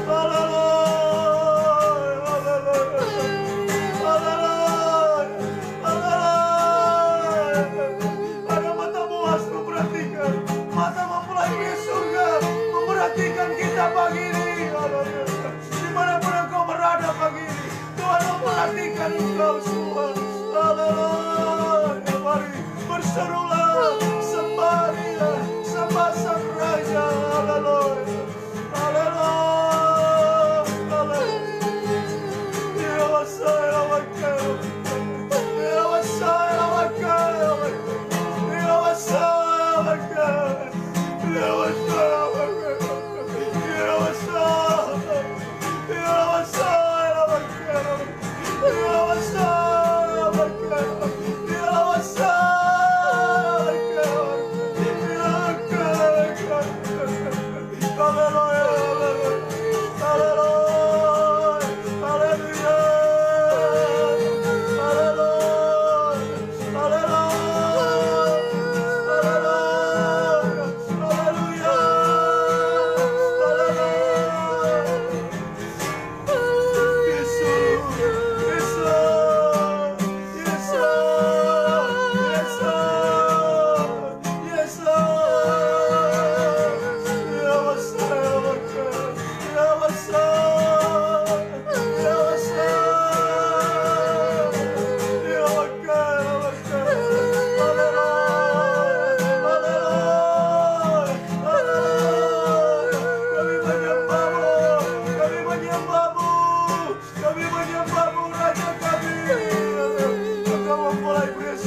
Haleluya. Perhatikan kita pagi ini, haleluya. Dimanapun engkau berada pagi ini, Tuhan memperhatikan engkau semua, haleluya.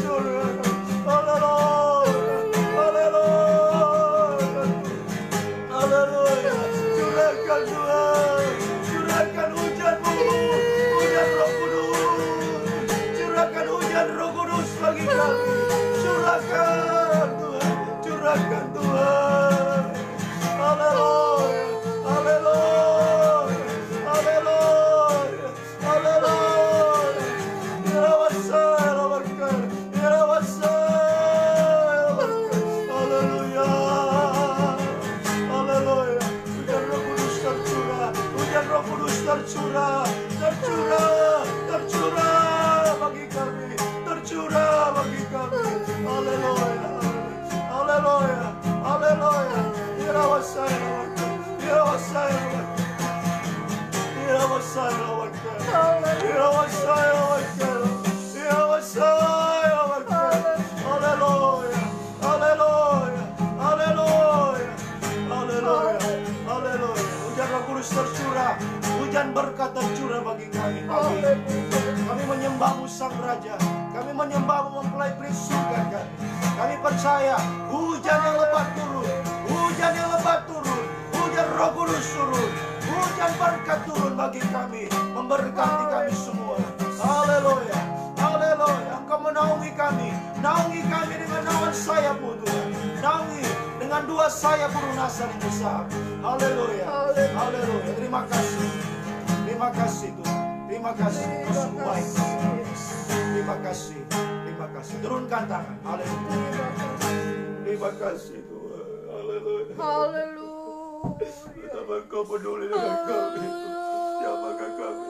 surga. Haleluya, haleluya, haleluya. Curahkan Tuhan, curahkan hujan-Mu, hujan Roh Kudus. Curahkan hujan Roh Kudus bagi kami. Curahkan Tuhan, curahkan Tuhan. Haleluya, haleluya, haleluya, haleluya. Ya wasai, ya berkah, ya wasai, ya berkah. Haleluya, haleluya. Hujan Roh Kudus tercurah, hujan Roh Kudus tercurah, tercurah, tercurah bagi kami, tercurah bagi kami. Haleluya, haleluya, haleluya. Ya wasai, ya berkah, ya wasai, ya berkah. Ya wasai, ya berkah. Ya wasai, ya berkah. Ya wasai, ya berkah. Haleluya, haleluya, haleluya, haleluya, haleluya. Hujan Roh Kudus tercurah, hujan berkat tercurah bagi kami. Kami menyembah-Mu Sang Raja, kami menyembah-Mu mempelai peri surga kami. Kami percaya hujan yang lebat turun, hujan yang lebat turun, hujan Roh Kudus turun, hujan berkat turun bagi kami, memberkati kami semua. Haleluya, haleluya. Engkau menaungi kami dengan naungan sayap-Mu Tuhan. Naungi dengan dua sayap pelunasan yang besar. Haleluya, haleluya. Terima kasih, terima kasih Tuhan. Terima kasih, Engkau sungguh baik. Terima kasih, terima kasih. Turunkan tangan. Haleluya. Terima kasih Tuhan. Haleluya. Betapa Engkau peduli dengan kami. Siapakah kami?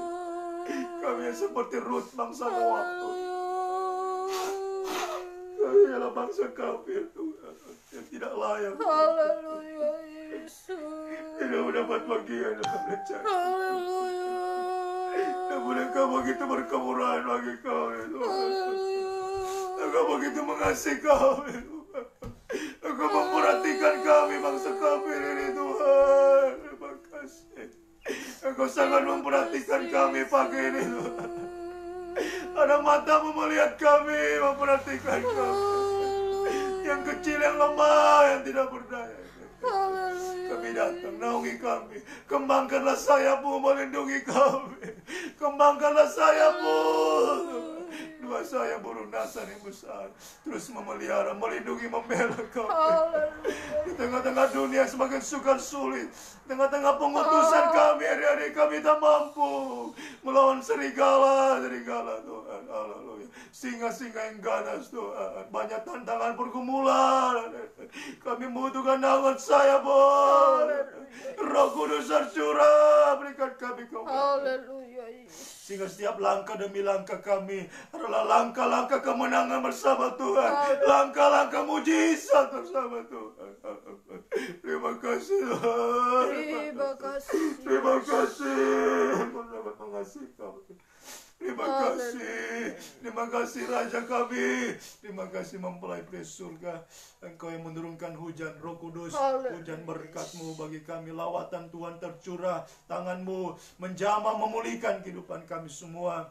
Kami yang seperti Rut bangsa Moab Tuhan. Kami adalah bangsa kafir Tuhan, yang tidak layak. Haleluya Yesus. Tidak mendapat bagian dalam rencana. Haleluya. Namun Engkau begitu berkemurahan bagi kami Tuhan. Engkau begitu mengasihi kami Tuhan. Engkau memperhatikan kami bangsa kafir ini Tuhan. Terima kasih. Engkau sangat memperhatikan kami pagi ini Tuhan. Ada mata-Mu melihat kami, memperhatikan kami. Yang kecil, yang lemah, yang tidak berdaya. Kami datang, naungi kami. Kembangkanlah sayap-Mu, melindungi kami. Kembangkanlah sayap-Mu. Dua sayap pelunasan yang besar terus memelihara, melindungi, membela kami. Di tengah-tengah dunia semakin sukar sulit, tengah-tengah pengutusan kami, adik-adik kami tak mampu melawan serigala Tuhan. Haleluya. Singa-singa yang ganas Tuhan. Banyak tantangan pergumulan. Kami membutuhkan naungan sayap-Mu. Roh Kudus tercurah, berikan kami kekuatan. Sehingga setiap langkah demi langkah kami adalah langkah-langkah kemenangan bersama Tuhan. Langkah-langkah mujizat bersama Tuhan. Terima kasih Tuhan. Terima kasih. Terima kasih. Engkau dapat mengasihi kami. Terima kasih. Terima kasih Raja kami. Terima kasih mempelai peri surga. Engkau yang menurunkan hujan Roh Kudus, hujan berkat-Mu bagi kami. Lawatan Tuhan tercurah, tangan-Mu menjamah memulihkan kehidupan kami semua.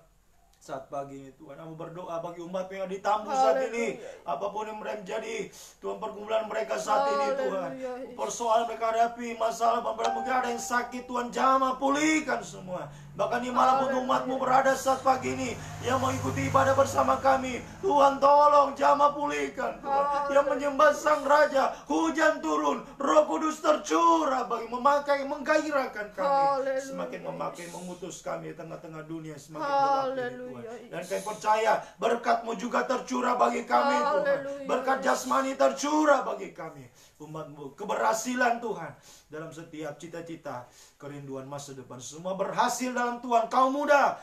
Saat pagi ini Tuhan, aku berdoa bagi umat yang ditambut saat ini. Apapun yang mereka menjadi Tuhan, pergumulan mereka saat ini Tuhan, persoalan mereka hadapi, masalah mungkin ada yang sakit Tuhan, jamah pulihkan semua. Bahkan dimanapun umat-Mu berada saat pagi ini, yang mengikuti ibadah bersama kami, Tuhan tolong jamah pulihkan Tuhan. Yang menyembah Sang Raja, hujan turun, Roh Kudus tercurah bagi memakai, menggairahkan kami. Semakin memakai, mengutus kami di tengah-tengah dunia, semakin gelap ini Tuhan. Dan kami percaya berkat-Mu juga tercurah bagi kami Tuhan. Berkat jasmani tercurah bagi kami, umat-Mu. Keberhasilan Tuhan dalam setiap cita-cita, kerinduan masa depan, semua berhasil dalam Tuhan. Kaum muda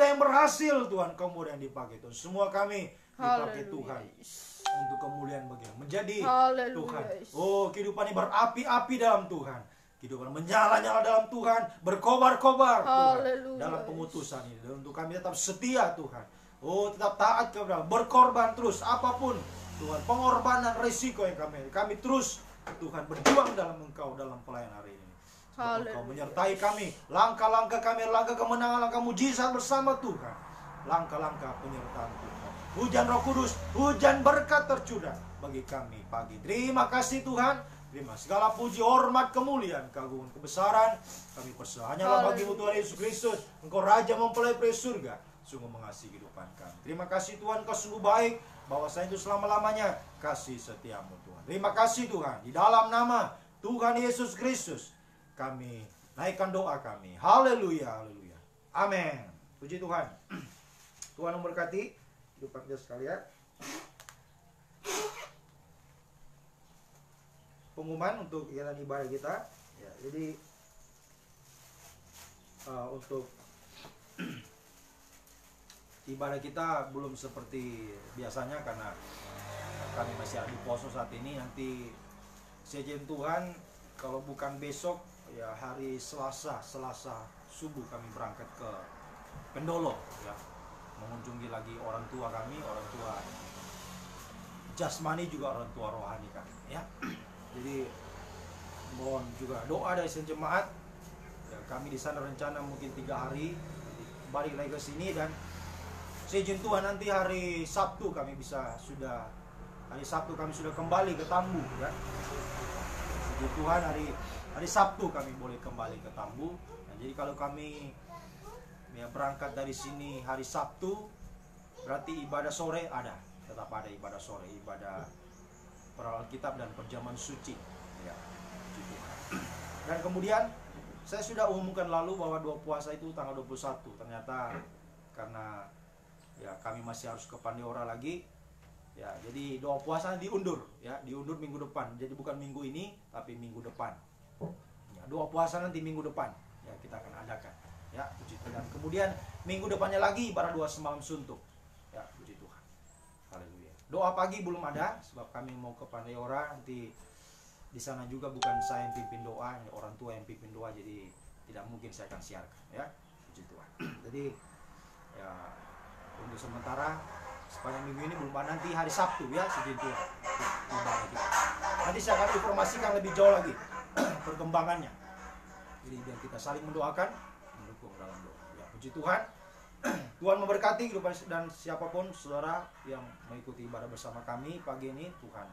yang berhasil Tuhan, kaum muda yang dipakai Tuhan. Semua kami dipakai Tuhan untuk kemuliaan bagi menjadi Tuhan. Oh, kehidupan ini berapi-api dalam Tuhan. Kehidupan menyala-nyala dalam Tuhan, berkobar-kobar Tuhan dalam pengutusan ini. Dan untuk kami tetap setia Tuhan. Oh, tetap taat kepada, berkorban terus apapun Tuhan, pengorbanan risiko yang kami terus Tuhan berjuang dalam Engkau dalam pelayanan hari ini. Engkau menyertai kami, langkah-langkah kami, langkah kemenangan, langkah mujizat bersama Tuhan. Langkah-langkah penyertaan Tuhan. hujan Roh Kudus, hujan berkat tercurah bagi kami pagi. Terima kasih Tuhan. Terima segala puji, hormat, kemuliaan, keagungan, kebesaran kami perserahkan hanyalah bagimu Tuhan Yesus Kristus. Engkau Raja mempelai surga, sungguh mengasihi kehidupan kami. Terima kasih Tuhan, Kau sungguh baik, bahwasanya itu selama-lamanya kasih setiamu Tuhan. Terima kasih Tuhan, di dalam nama Tuhan Yesus Kristus kami naikkan doa kami. Haleluya, haleluya. Amin. Puji Tuhan. Tuhan memberkati kehidupan kita sekalian. Pengumuman untuk kegiatan ibadah kita ya, jadi untuk ibadah kita belum seperti biasanya karena kami masih ada di poso saat ini. Nanti sejen Tuhan kalau bukan besok ya hari Selasa subuh kami berangkat ke Pendolo ya, mengunjungi lagi orang tua kami, orang tua jasmani juga orang tua rohani kami ya. Jadi mohon juga doa dari jemaat ya, kami di sana rencana mungkin 3 hari balik lagi ke sini, dan seizin Tuhan nanti hari Sabtu kami sudah kembali ke Tambu ya. Seizin Tuhan hari Sabtu kami boleh kembali ke Tambu. Nah, jadi kalau kami ya berangkat dari sini hari Sabtu, berarti ibadah sore tetap ada ibadah sore, ibadah Alkitab dan perjamuan suci ya. Dan kemudian saya sudah umumkan lalu bahwa doa puasa itu tanggal 21. Ternyata karena ya kami masih harus ke Pandeora lagi ya, jadi doa puasa diundur ya, diundur minggu depan. Jadi bukan minggu ini tapi minggu depan ya, doa puasa nanti minggu depan ya kita akan adakan ya, puji Tuhan. Dan kemudian minggu depannya lagi ibadah doa semalam suntuk ya, puji Tuhan. Haleluya. Doa pagi belum ada sebab kami mau ke Pandeora, nanti di sana juga bukan saya yang pimpin doa, orang tua yang pimpin doa, jadi tidak mungkin saya akan siarkan ya, puji Tuhan. Jadi ya untuk sementara sepanjang minggu ini belum ada, nanti hari Sabtu ya seizin Tuhan ibadah kita. Nanti saya akan informasikan lebih jauh lagi perkembangannya. Jadi biar kita saling mendoakan, mendukung dalam doa ya, puji Tuhan. Tuhan memberkati kehidupan dan siapapun saudara yang mengikuti ibadah bersama kami pagi ini. Tuhan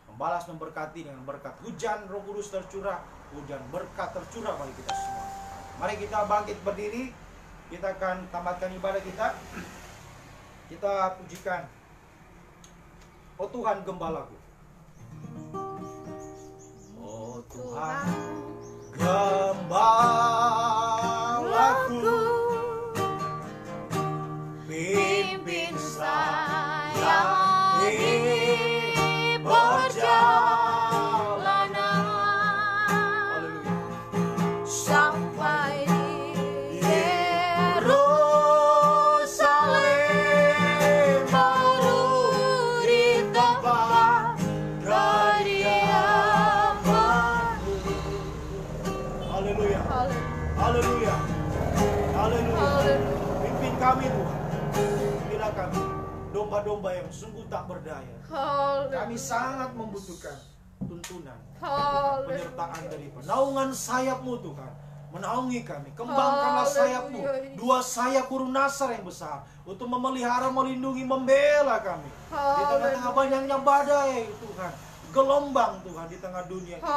membalas memberkati dengan berkat hujan Roh Kudus tercurah, hujan berkat tercurah bagi kita semua. Mari kita bangkit berdiri, kita akan tamatkan ibadah kita. Kita pujikan, oh Tuhan Gembalaku. Oh Tuhan Gembalaku, pimpin saya di perjalanan sampai di Yerusalem, baru di tempat kediaman. Haleluya, haleluya, haleluya. Pimpin kami Tuhan, pimpinlah kami, domba-domba yang sungguh tak berdaya. Kami sangat membutuhkan tuntunan, penyertaan dari naungan sayap-Mu Tuhan. Menaungi kami, kembangkanlah sayap-Mu, 2 sayap burung nasar yang besar, untuk memelihara, melindungi, membela kami di tengah-tengah banyaknya badai Tuhan, gelombang Tuhan di tengah dunia ini,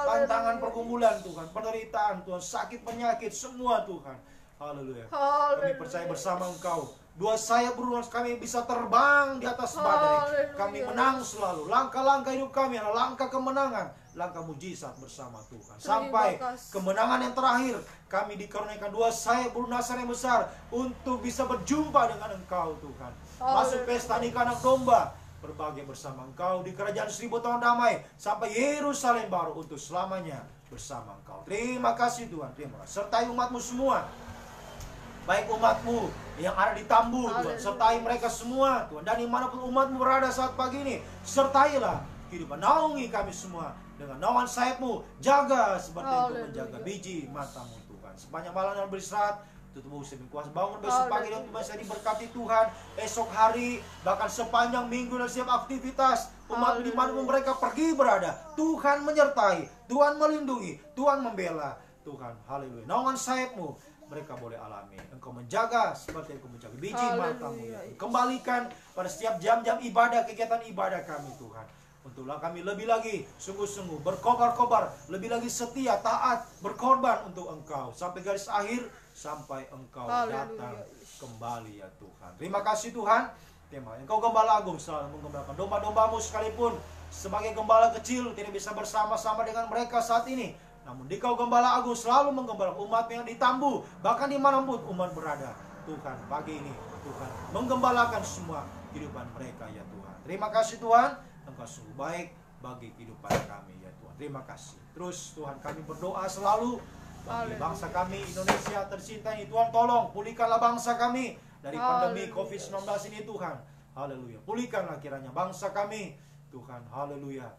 tantangan pergumulan Tuhan, penderitaan Tuhan, sakit penyakit semua Tuhan. Haleluya. Kami percaya bersama Engkau, 2 sayap burung kami bisa terbang di atas badai. Kami menang selalu. Langkah-langkah hidup kami adalah langkah kemenangan, langkah mujizat bersama Tuhan. Sampai kemenangan yang terakhir, kami dikaruniakan 2 sayap burung nasar yang besar untuk bisa berjumpa dengan Engkau Tuhan. Masuk pesta nikah anak domba, berbahagia bersama Engkau di kerajaan 1000 tahun damai, sampai Yerusalem baru untuk selamanya bersama Engkau. Terima kasih Tuhan. Terima kasih. Sertai umat-Mu semua, baik umat-Mu yang ada di Tambu Tuhan, sertai mereka semua Tuhan, dan dimanapun umat-Mu berada saat pagi ini, sertailah kehidupan, naungi kami semua dengan naungan sayap-Mu, jaga seperti Engkau menjaga biji mata-Mu Tuhan. Sepanjang malam dan beristirahat, tubuh saya berkuasa, bangun besok pagi dan saya diberkati Tuhan, esok hari, bahkan sepanjang minggu dan setiap aktivitas umat dimanapun mereka pergi berada, Tuhan menyertai, Tuhan melindungi, Tuhan membela Tuhan. Haleluya. Naungan sayap-Mu mereka boleh alami. Engkau menjaga seperti Engkau menjaga biji Haleluya, matamu ya. Yesus. Kembalikan pada setiap jam-jam ibadah, kegiatan ibadah kami Tuhan. Untuklah kami lebih lagi sungguh-sungguh berkobar-kobar, lebih lagi setia, taat, berkorban untuk Engkau sampai garis akhir, sampai Engkau Haleluya, datang Yesus. kembali ya Tuhan. Terima kasih Tuhan. Tema Engkau Gembala Agung selalu menggembalakan domba-dombamu, sekalipun sebagai gembala kecil tidak bisa bersama-sama dengan mereka saat ini. Namun Dikau Gembala Agung selalu menggembalakan umat yang ditambu, bahkan dimanapun umat berada. Tuhan, pagi ini Tuhan menggembalakan semua kehidupan mereka ya Tuhan. Terima kasih Tuhan, Engkau sungguh baik bagi kehidupan kami ya Tuhan. Terima kasih. Terus Tuhan, kami berdoa selalu bagi bangsa kami Indonesia tercinta ini. Tuhan, tolong pulihkanlah bangsa kami dari pandemi COVID-19 ini Tuhan. Haleluya. Pulihkanlah kiranya bangsa kami Tuhan. Haleluya.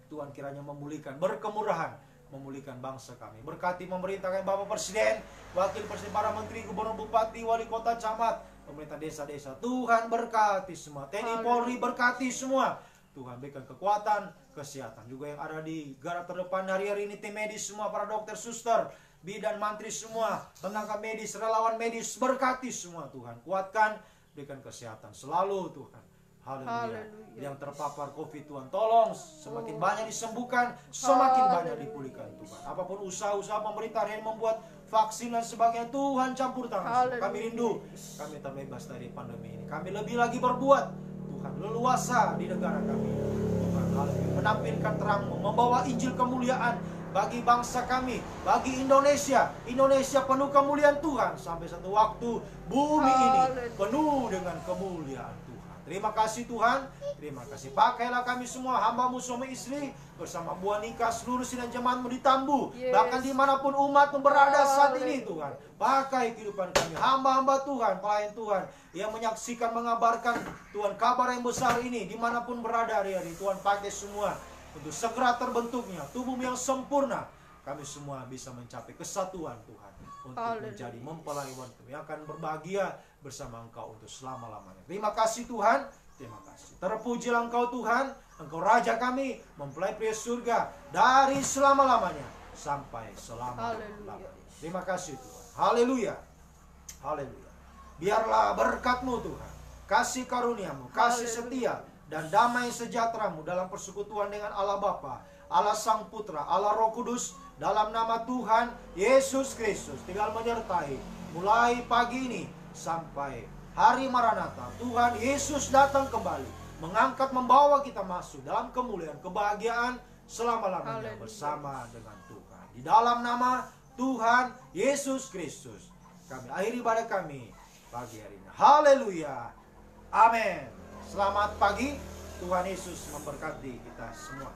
Tuhan kiranya memulihkan, berkemurahan, memulihkan bangsa kami. Berkati pemerintah kami, Bapak Presiden, Wakil Presiden, para Menteri, Gubernur, Bupati, Wali Kota, Camat, pemerintah desa-desa. Tuhan berkati semua. TNI, Polri berkati semua. Tuhan berikan kekuatan, kesehatan. Juga yang ada di garda terdepan hari-hari ini, tim medis semua, para dokter, suster, bidan, mantri semua, tenaga medis, relawan medis, berkati semua Tuhan. Kuatkan, berikan kesehatan selalu Tuhan. Haleluya. Yang terpapar COVID Tuhan, tolong semakin banyak disembuhkan, semakin banyak dipulihkan Tuhan. Apapun usaha-usaha pemerintah yang membuat vaksin dan sebagainya, Tuhan campur tangan. Kami rindu, kami terbebas dari pandemi ini. Kami lebih lagi berbuat Tuhan, leluasa di negara kami Tuhan. Haleluya. Menampilkan terang-Mu, membawa Injil kemuliaan bagi bangsa kami, bagi Indonesia. Indonesia penuh kemuliaan Tuhan, sampai satu waktu bumi ini penuh dengan kemuliaan Tuhan. Terima kasih Tuhan, terima kasih. Pakailah kami semua, hamba-Mu suami istri, bersama buah nikah, seluruh sidang jemaat-Mu ditambu. Bahkan dimanapun umat-Mu berada saat ini Tuhan. Pakai kehidupan kami, hamba-hamba Tuhan, pelayan Tuhan, yang menyaksikan, mengabarkan Tuhan kabar yang besar ini, dimanapun berada hari-hari. Tuhan pakai semua, untuk segera terbentuknya tubuh yang sempurna. Kami semua bisa mencapai kesatuan Tuhan, untuk menjadi mempelai wanita yang akan berbahagia bersama Engkau untuk selama-lamanya. Terima kasih Tuhan, terima kasih. Terpujilah Engkau Tuhan, Engkau Raja kami, mempelai pria surga dari selama-lamanya sampai selama-lamanya. Terima kasih Tuhan. Haleluya. Haleluya. Biarlah berkat-Mu Tuhan, kasih karunia-Mu, kasih setia dan damai sejahtera-Mu dalam persekutuan dengan Allah Bapa, Allah Sang Putra, Allah Roh Kudus, dalam nama Tuhan Yesus Kristus tinggal menyertai mulai pagi ini sampai hari Maranatha. Tuhan Yesus datang kembali, mengangkat, membawa kita masuk dalam kemuliaan, kebahagiaan selama-lamanya bersama dengan Tuhan. Di dalam nama Tuhan Yesus Kristus kami akhiri ibadah kami pagi hari ini. Haleluya. Amin. Selamat pagi. Tuhan Yesus memberkati kita semua.